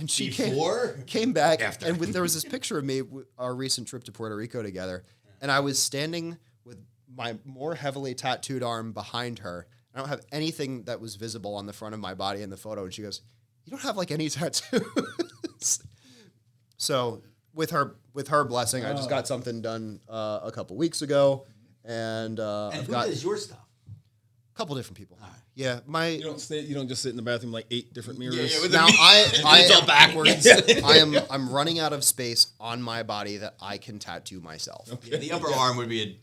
she came back after. And there was this picture of me with our recent trip to Puerto Rico together, and I was standing with my more heavily tattooed arm behind her. I don't have anything that was visible on the front of my body in the photo. And she goes, "You don't have like any tattoos." So with her blessing, I just got something done a couple weeks ago, and who does your stuff? A couple different people. Right. Yeah, you don't just sit in the bathroom like 8 different mirrors. Yeah, now it's all backwards. I'm running out of space on my body that I can tattoo myself. Okay. Yeah, the upper arm would be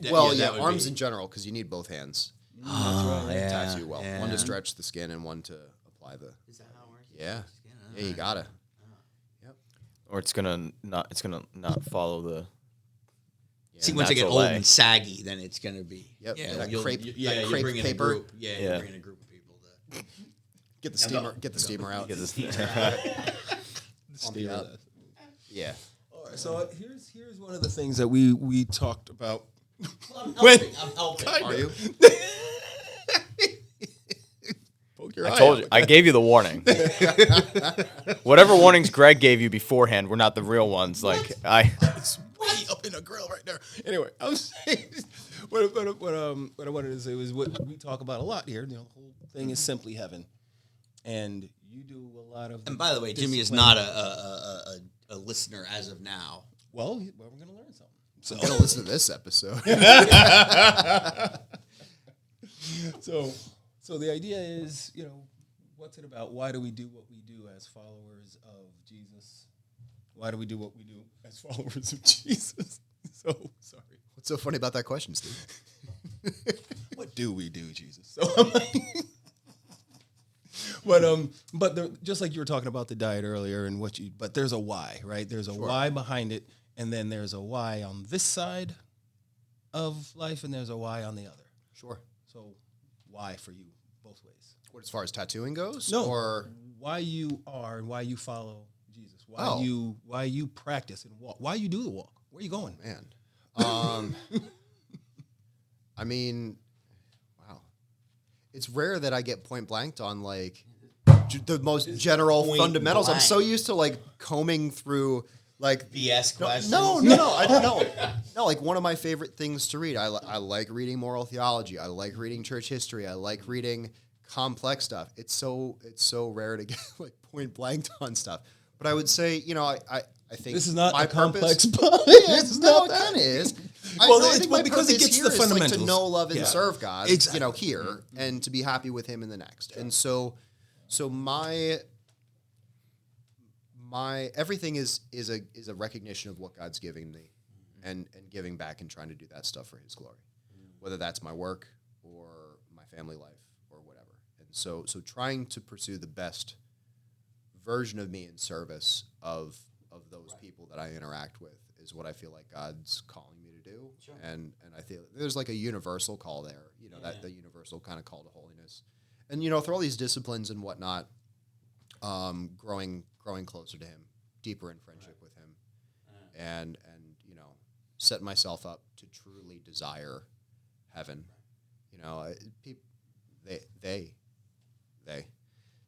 arms in general, because you need both hands. Tattoo well. Yeah. One to stretch the skin and one to apply the. Is that how it works? Yeah. Yeah, you gotta. Yep. Or it's gonna not follow the. See, once I get old and saggy, then it's gonna be. Yep. Yeah, that you'll crepe bring paper. In a group. Yeah, you bring in a group of people to get the steamer. Get the steamer out. Get the steamer. Steamer. Yeah. All right. So here's one of the things that we talked about. Well, I'm helping. Are you? I told you. I gave you the warning. Whatever warnings Greg gave you beforehand were not the real ones. Like it's way up in the grill right there. Anyway, I was saying what I wanted to say was what we talk about a lot here. The whole thing is simply heaven, and you do a lot of. And by the way, Jimmy is not a listener as of now. Well, we're going to learn something. So I'm going to listen to this episode. So the idea is, what's it about? Why do we do what we do as followers of Jesus? Why do we do what we do as followers of Jesus? So sorry. What's so funny about that question, Steve? What do we do, Jesus? So I'm like, but just like you were talking about the diet earlier and but there's a why, right? There's a why behind it, and then there's a why on this side of life, and there's a why on the other. Sure. So why for you both ways? What, as far as tattooing goes? No. Or why you are and why you follow Jesus? Why you practice and walk? Why you do the walk? Where are you going? Man. I mean, wow. It's rare that I get point blanked on like the most general fundamentals. I'm so used to like combing through like BS questions. No, I don't know. No, like one of my favorite things to read. I like reading moral theology. I like reading church history. I like reading complex stuff. It's so rare to get like point blanked on stuff. But I would say, I think this is not my a complex book. It kind of is. Because it gets the fundamentals. Like to know, love, and serve God, exactly. Here, and to be happy with Him in the next. And so my everything is a recognition of what God's giving me, and giving back and trying to do that stuff for His glory, whether that's my work or my family life or whatever. And so trying to pursue the best version of me in service of those people that I interact with is what I feel like God's calling me to do. Sure. And I feel there's like a universal call there, that the universal kind of call to holiness. And, through all these disciplines and whatnot, growing closer to Him, deeper in friendship with Him, and set myself up to truly desire heaven. They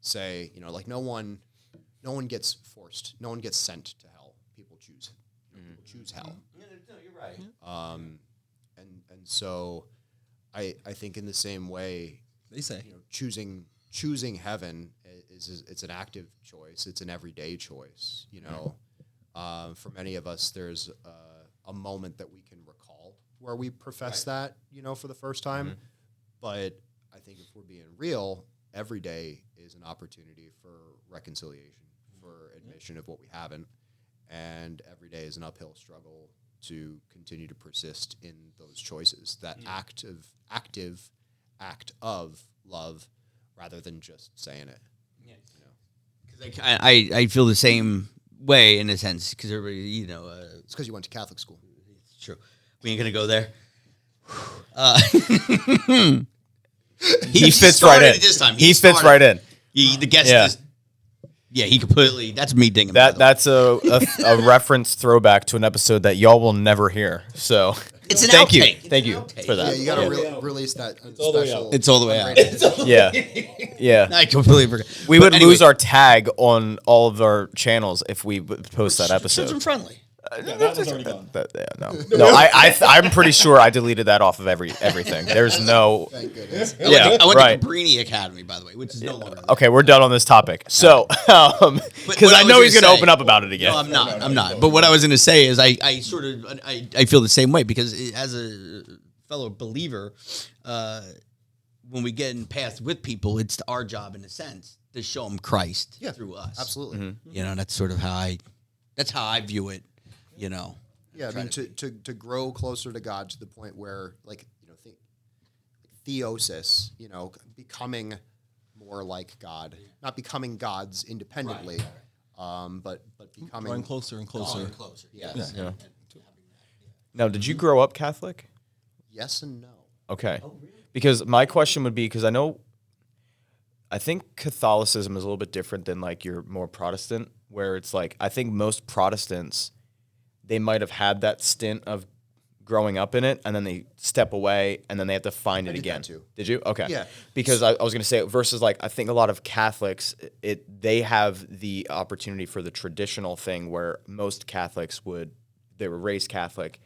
say, like no one gets forced. No one gets sent to hell. People choose. People choose hell. No, you're right. And so, I think in the same way, they say choosing heaven is it's an active choice. It's an everyday choice. For many of us, there's a moment that we can recall where we profess that for the first time. Mm-hmm. But I think if we're being real, every day is an opportunity for reconciliation, for admission of what we haven't, and every day is an uphill struggle to continue to persist in those choices, that active act of love, rather than just saying it. Yeah, because I feel the same way in a sense, because everybody, it's because you went to Catholic school. It's true. We ain't gonna go there. He fits right in. This time. He fits right in. The guest is. Yeah, he completely. That's me dinging. That's a reference throwback to an episode that y'all will never hear. So it's an thank outtake. you, thank you for that. Yeah, you gotta release that. It's all the way out. Yeah. I completely forgot. We would lose our tag on all of our channels if we would post that episode. Children friendly. That was already gone. No. I'm pretty sure I deleted that off of everything. There's no. Thank goodness. I went to Cabrini Academy, by the way, which is no longer. Okay, we're done on this topic. So, because I know he's going to open up about it again. No, I'm not. But what I was going to say is, I feel the same way, because as a fellow believer, when we get in paths with people, it's our job, in a sense, to show them Christ through us. Absolutely. Mm-hmm. That's sort of how I view it. Yeah, I mean, to grow closer to God to the point where, theosis, becoming more like God, not becoming gods independently, but becoming drawing closer and closer. Yes. Yeah. Now, did you grow up Catholic? Yes and no. Okay. Oh, really? Because my question would be, because I think Catholicism is a little bit different than your more Protestant, where it's I think most Protestants, they might have had that stint of growing up in it, and then they step away, and then they have to find it again. Too. Did you? Okay. Yeah. Because I was going to say, versus I think a lot of Catholics, they have the opportunity for the traditional thing where most Catholics they were raised Catholic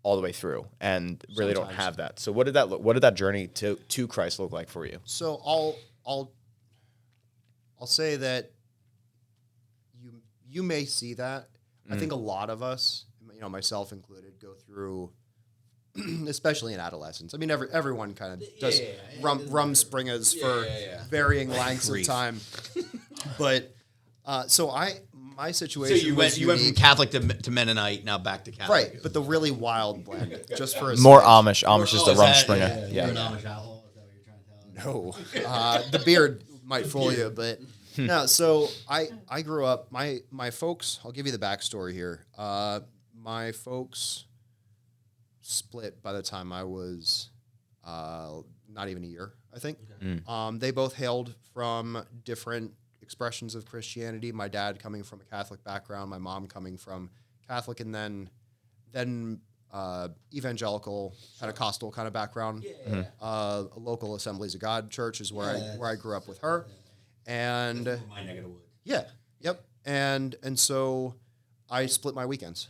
all the way through, and really don't have that. So what did that journey to Christ look like for you? So I'll say that you may see that. I think a lot of us, myself included, go through especially in adolescence. I mean, everyone kind of does rumspringas for varying lengths of time. But my situation. So you went from Catholic to Mennonite, now back to Catholic. Right, but the really wild blend, just for a more stage. Amish. Amish is the rumspringer. You're an Amish outlaw. Is that what you're trying to tell us? No, the beard might fool you, but no. So I grew up. My folks. I'll give you the backstory here. My folks split by the time I was not even a year, I think. Okay. They both hailed from different expressions of Christianity. My dad coming from a Catholic background, my mom coming from Catholic, and then evangelical, Pentecostal kind of background. A local Assemblies of God church is where I grew up with her, and my neck of the woods. Yeah, yep, and so I split my weekends,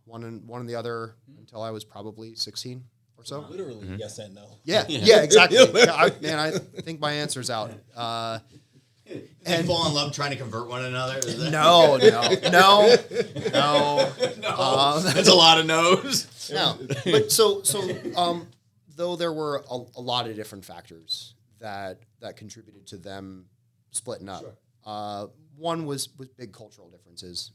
one and the other until I was probably 16 or so. Literally, yes and no. Yeah, exactly. I think my answer's out. And fall in love trying to convert one another? No. That's a lot of no's. No, but so though there were a lot of different factors that contributed to them splitting up. Sure. One was big cultural differences,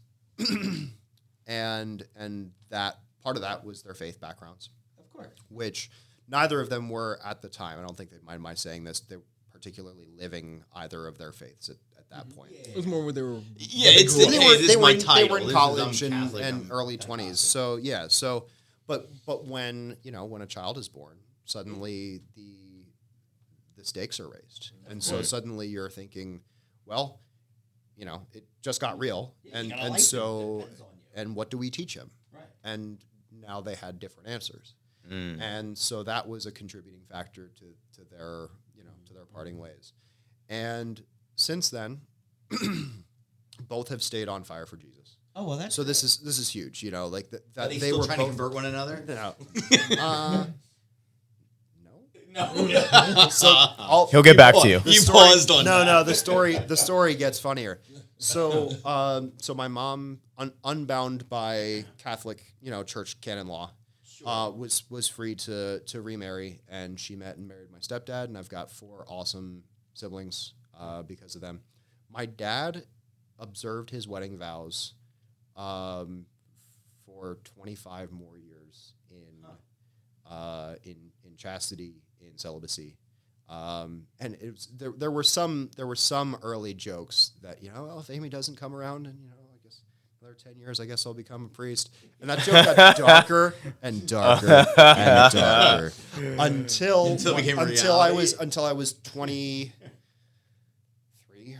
and that part of that was their faith backgrounds. Of course. Which neither of them were at the time. I don't think they mind my saying this. They particularly living either of their faiths at that point. It was more where they were. They were in college and early 20s. So but when a child is born, suddenly the stakes are raised, and so suddenly you're thinking, well, it just got real, and what do we teach him? Right. And now they had different answers, and so that was a contributing factor to their their parting ways. And since then, both have stayed on fire for Jesus. Oh, well, that's so great. This is huge, that are they they still were trying both, to convert one another? No. So he'll get back to you. You paused on that. No, the story gets funnier. So my mom, unbound by Catholic, church canon law, was free to remarry, and she met and married my stepdad, and I've got 4 awesome siblings because of them. My dad observed his wedding vows for 25 more years in chastity, in celibacy, and it was, there were some early jokes that if Amy doesn't come around and I guess another 10 years, I guess I'll become a priest. And that joke got darker and darker and darker until I was 23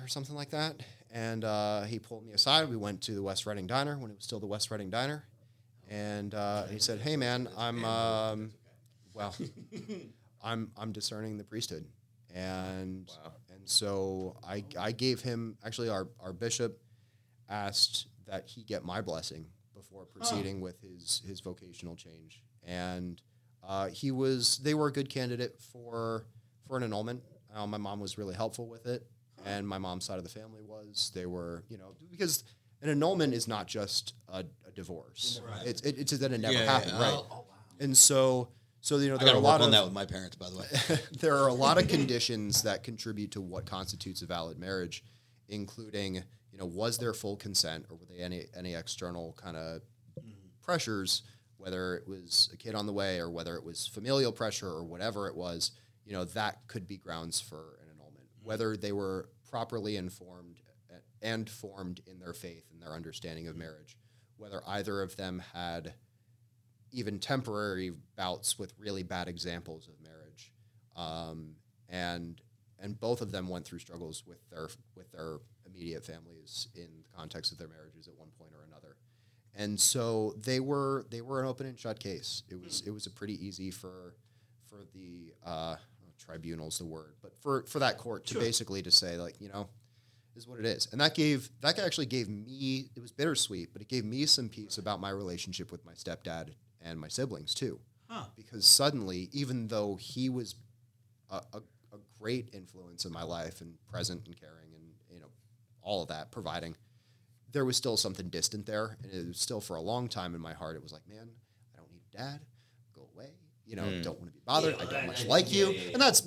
or something like that. And he pulled me aside. We went to the West Reading Diner when it was still the West Reading Diner, and he said, "Hey, man, I'm discerning the priesthood," and so I gave him, actually our bishop asked that he get my blessing before proceeding with his vocational change, and they were a good candidate for an annulment. My mom was really helpful with it, and my mom's side of the family they were because an annulment is not just a divorce. Right. It's that it never happened, right? Oh, wow. And so there I got are to a lot work on of that with my parents, by the way. There are a lot of conditions that contribute to what constitutes a valid marriage, including was there full consent, or were there any external kind of pressures, whether it was a kid on the way or whether it was familial pressure or whatever it was, that could be grounds for an annulment. Whether they were properly informed and formed in their faith and their understanding of marriage, whether either of them had even temporary bouts with really bad examples of marriage, and both of them went through struggles with their immediate families in the context of their marriages at one point or another, and so they were an open and shut case. It was a pretty easy for the tribunal's the word, but for that court to basically to say, like, is what it is. And that actually gave me, it was bittersweet, but it gave me some peace about my relationship with my stepdad and my siblings too. Because suddenly, even though he was a great influence in my life and present and caring and all of that, providing, there was still something distant there, and it was still for a long time in my heart. It was like, man, I don't need a dad. go away. Don't want to be bothered. I don't much like you. And that's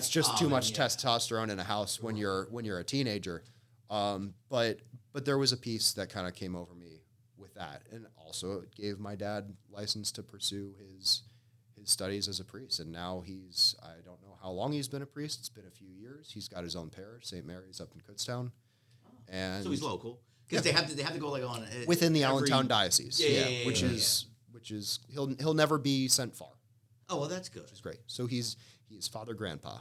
just too much testosterone in a house when you're a teenager. But there was a piece that kind of came over me with that. And also it gave my dad license to pursue his studies as a priest. And now I don't know how long he's been a priest. It's been a few years. He's got his own parish, St. Mary's up in Kutztown. And so he's local. Because they have to go like on within the Allentown diocese. Which is he'll never be sent far. Oh, well, that's good. Which is great. So he's Father Grandpa.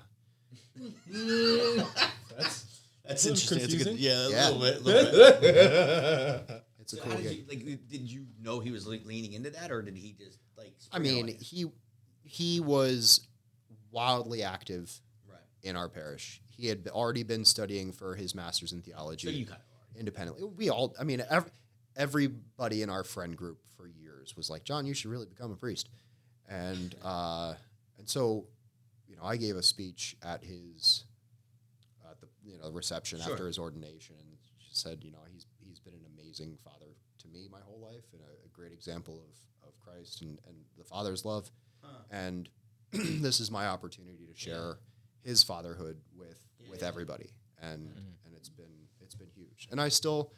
That's interesting. It's a good, a little bit. It's a cool game. Did you know he was leaning into that, or did he just I mean, he was wildly active in our parish. He had already been studying for his master's in theology. So you kind of independently. Everybody in our friend group for years was like, John, you should really become a priest. And so, I gave a speech at his the reception after his ordination, and she said, he's been an amazing father to me my whole life, and a great example of Christ and the Father's love. And this is my opportunity to share his fatherhood with everybody, and it's been huge. And I still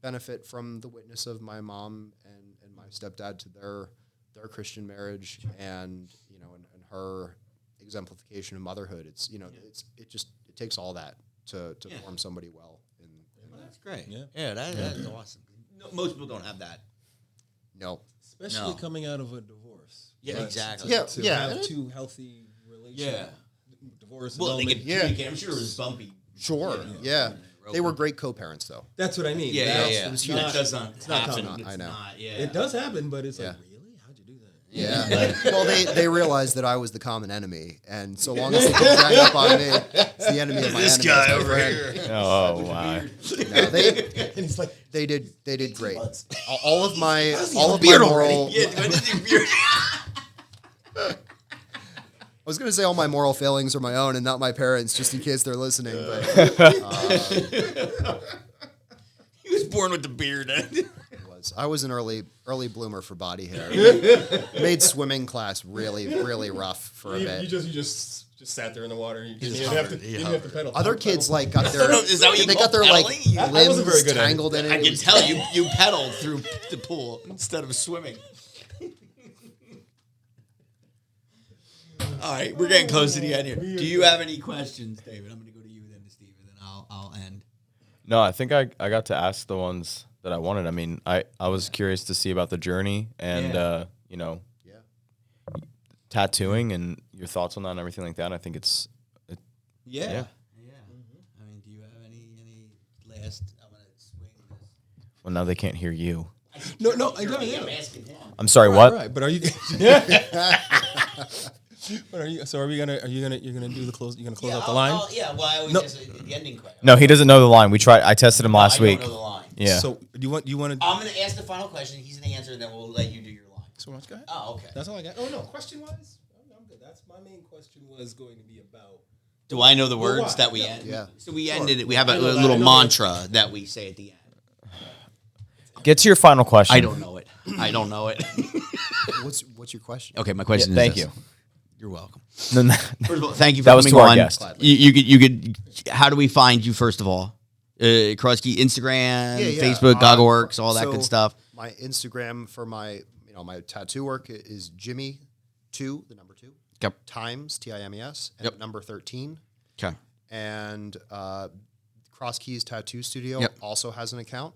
benefit from the witness of my mom and my stepdad to their Christian marriage, and and her exemplification of motherhood. It's it takes all that to form somebody well. That's great. Yeah, that's awesome. No, most people don't have that. No, especially coming out of a divorce. Yeah, exactly. To have two healthy relationships. Yeah, divorce. Well, they could communicate. I'm sure it was bumpy. Sure. Yeah. They were great co-parents, though. That's what I mean. Yeah. It was huge. That does not happen. I know. It does happen, but it's like, really? How'd you do that? Yeah. Well, they realized that I was the common enemy, and so long as they could gang up on me, it's the enemy of my enemy. This guy over here. Oh, wow. No, they did great. All of my moral. I was going to say all my moral failings are my own and not my parents, just in case they're listening. But he was born with the beard. I was an early bloomer for body hair. Made swimming class really, really rough for a bit. You just sat there in the water. And you didn't have to pedal. Other kids got their I wasn't very good tangled in it. I can tell you pedaled through the pool instead of swimming. All right, we're getting close to the end here. Do you have any questions, David? I'm going to go to you, then to Steve, and then I'll end. No, I think I got to ask the ones that I wanted. I mean, I was curious to see about the journey and, tattooing and your thoughts on that and everything like that. I think it's... Yeah. Mm-hmm. I mean, do you have any last... I'm going to swing this. Well, now they can't hear you. No, I don't. I'm asking him. I'm sorry, what? Right, but are you... But are you gonna do the close? You're gonna close out the line? Well, I always just the ending question. No, he doesn't know the line. I tested him last week. I don't know the line. Yeah. So do you want to? I'm gonna ask the final question. He's gonna answer, and then we'll let you do your line. So let's go ahead. Oh, okay. That's all I got. Oh no, question wise, I'm good. That's my main question was going to be about. Do I know the words that we end? Yeah. So we ended it. We have a little mantra that we say at the end. Get to your final question. I don't know it. What's your question? Okay, my question is thank this. you. You're welcome. First of all, thank you for that was coming to our on. guest. You could. How do we find you? First of all, Krusky, Instagram, Facebook, Goggleworks, all that good stuff. My Instagram for my my tattoo work is Jimmy2, the number 2. Yep. Times TIMES and number 13. Okay. And Cross Keys Tattoo Studio also has an account.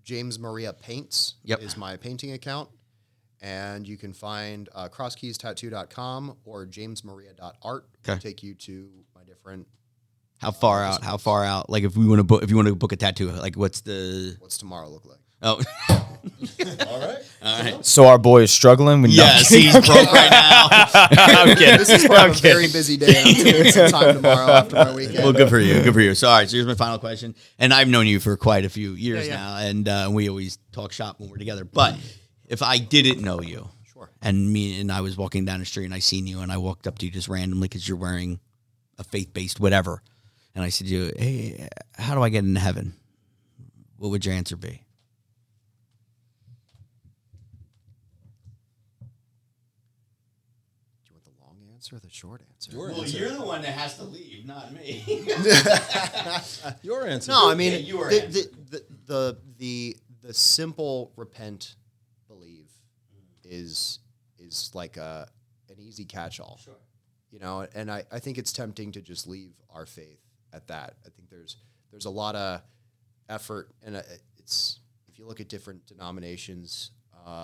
James Maria Paints is my painting account. And you can find crosskeystattoo.com or jamesmaria.art to take you to my different. How far out? Like if you want to book a tattoo, like what's tomorrow look like? Oh. All right. So our boy is struggling. Yes, he's broke right now. I'm kidding. This is probably a very busy day. I'm taking some time tomorrow after my weekend. Well, good for you. So, all right, so here's my final question. And I've known you for quite a few years now, and we always talk shop when we're together. But if I didn't know you, and I was walking down the street and I seen you and I walked up to you just randomly because you're wearing a faith-based whatever, and I said to you, hey, how do I get into heaven? What would your answer be? long answer or the short answer? You're the one that has to leave, not me. Your answer. No, I mean the simple repent, believe is like an easy catch-all. Sure. You know, and I think it's tempting to just leave our faith at that. I think there's a lot of effort, and it's if you look at different denominations,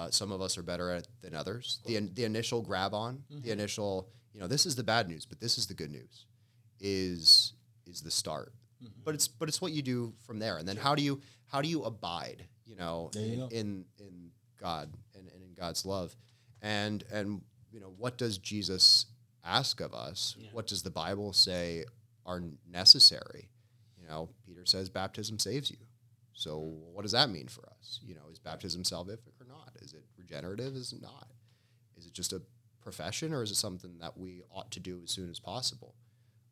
some of us are better at it than others. The initial grab on, the initial, this is the bad news, but this is the good news, is the start. But it's what you do from there, and then how do you abide, in God and in God's love, and what does Jesus ask of us? Yeah. What does the Bible say are necessary? Peter says baptism saves you. So what does that mean for us? Is baptism salvific or not? Is it regenerative? Is it not? Is it just a profession, or is it something that we ought to do as soon as possible?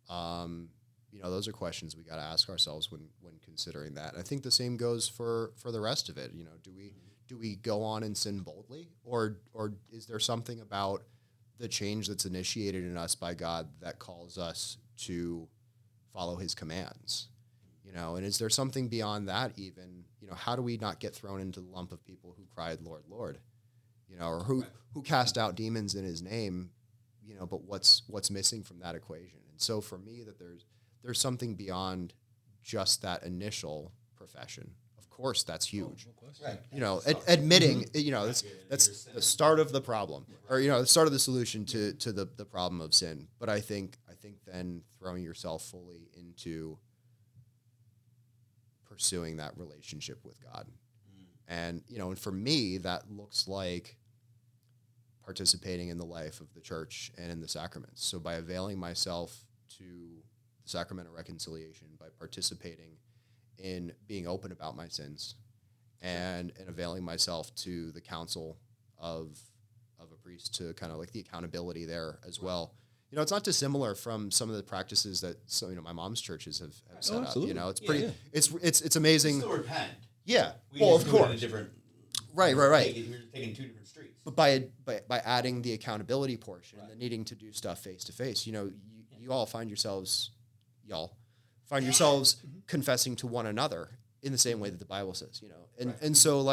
Those are questions we got to ask ourselves when considering that. And I think the same goes for the rest of it. Do we go on and sin boldly, or is there something about the change that's initiated in us by God that calls us to follow his commands? And is there something beyond that even? How do we not get thrown into the lump of people who cried, Lord, Lord, or who cast out demons in his name, but what's missing from that equation? And so for me, that there's something beyond just that initial profession. Of course, that's huge. Right. Admitting, that's the start of the problem, or the start of the solution to the problem of sin. But I think then throwing yourself fully into pursuing that relationship with God, and for me, that looks like participating in the life of the church and in the sacraments. So by availing myself to the sacrament of reconciliation, by participating in being open about my sins, and availing myself to the counsel of a priest, to kind of like the accountability there as well. It's not dissimilar from some of the practices that my mom's churches have set up. It's pretty. Yeah. It's amazing. We still repent. Yeah. Of course. Right. We're taking two different streets. But by adding the accountability portion, and the needing to do stuff face to face, you all find yourselves confessing to one another in the same way that the Bible says, and so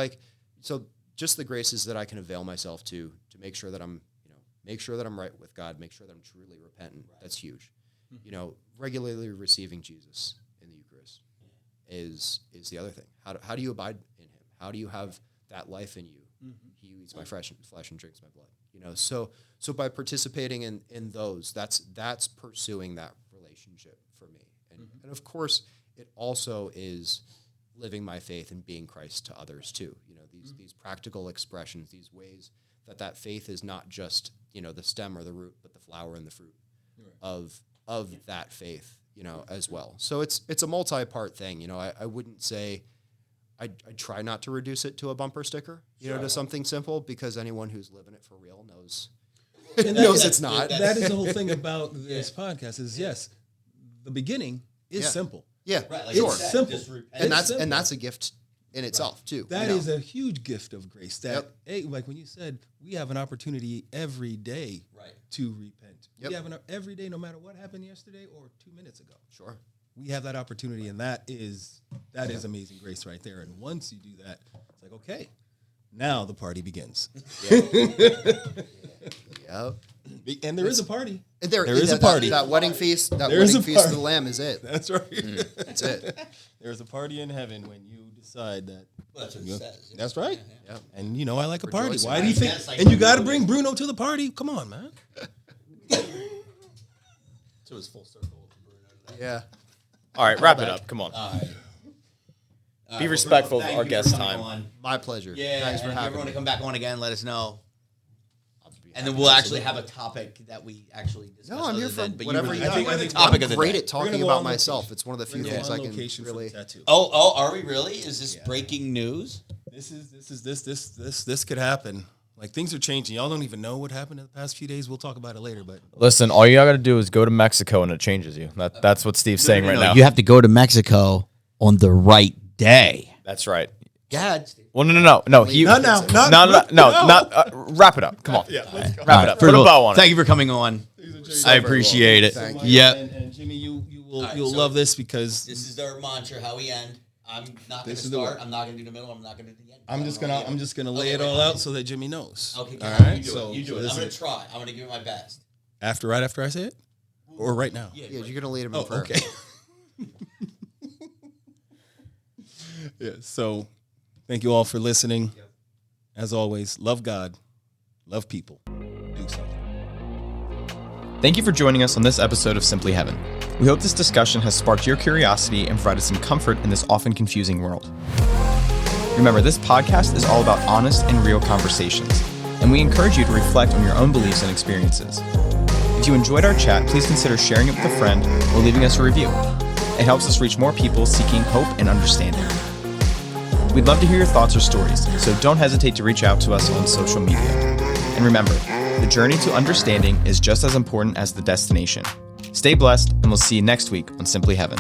just the graces that I can avail myself to make sure that I'm right with God, make sure that I'm truly repentant. Right. That's huge. Regularly receiving Jesus in the Eucharist is the other thing. How do you abide in him? How do you have that life in you? Mm-hmm. He eats my flesh and drinks my blood. So by participating in those, that's pursuing that relationship for me. And of course, it also is living my faith and being Christ to others too. These practical expressions, these ways that faith is not just the stem or the root, but the flower and the fruit of that faith, as well. So it's a multi-part thing. I wouldn't say I try not to reduce it to a bumper sticker, to something simple, because anyone who's living it for real knows it's not. That is the whole thing about this podcast. Is yes, the beginning is simple. Yeah, right. Like it's simple, and that's a gift in itself too. That is a huge gift of grace. That like when you said, we have an opportunity every day to repent. We have every day, no matter what happened yesterday or 2 minutes ago. Sure, we have that opportunity, and that is amazing grace right there. And once you do that, it's like, okay, now the party begins. And there is a party. There is a party. That wedding feast. That wedding feast of the Lamb is it. That's right. That's it. There's a party in heaven when you decide that. Well, that's what it says. That's right. Yeah. And I like a party. Rejoicing. Why do you think? Like, and you got to bring Bruno to the party. Come on, man. So it's full circle to Bruno. Yeah. All right, wrap it up. Come on. All right. Be respectful of our guest time. My pleasure. Yeah, thanks for having me. Everyone to come back on again, let us know. And then we'll actually have a topic that we actually discuss. No, I'm here for whatever you got. I think I'm great at talking about myself. It's one of the few things I can really. Oh, are we really? Is this breaking news? This could happen. Like, things are changing. Y'all don't even know what happened in the past few days. We'll talk about it later. But listen, all you got to do is go to Mexico and it changes you. That's what Steve's saying right now. You have to go to Mexico on the right day. That's right. God. Well, no. Not now. Wrap it up. Come on. Yeah, let's go. Wrap it up. Put a bow on it. Thank you for coming on. I appreciate it. Thank you. Yeah. And Jimmy, you'll love this because this is our mantra, how we end. I'm not going to start. I'm not going to do the middle. I'm not going to do the end. I'm just gonna lay it all out so that Jimmy knows. Okay. All right. You do it. I'm going to try. I'm going to give it my best. Right after I say it, or right now. Yeah, you're going to lead him in prayer. Okay. Yeah. So, thank you all for listening. As always, love God, love people, do something. Thank you for joining us on this episode of Simply Heaven. We hope this discussion has sparked your curiosity and provided some comfort in this often confusing world. Remember, this podcast is all about honest and real conversations, and we encourage you to reflect on your own beliefs and experiences. If you enjoyed our chat, please consider sharing it with a friend or leaving us a review. It helps us reach more people seeking hope and understanding. We'd love to hear your thoughts or stories, so don't hesitate to reach out to us on social media. And remember, the journey to understanding is just as important as the destination. Stay blessed, and we'll see you next week on Simply Heaven.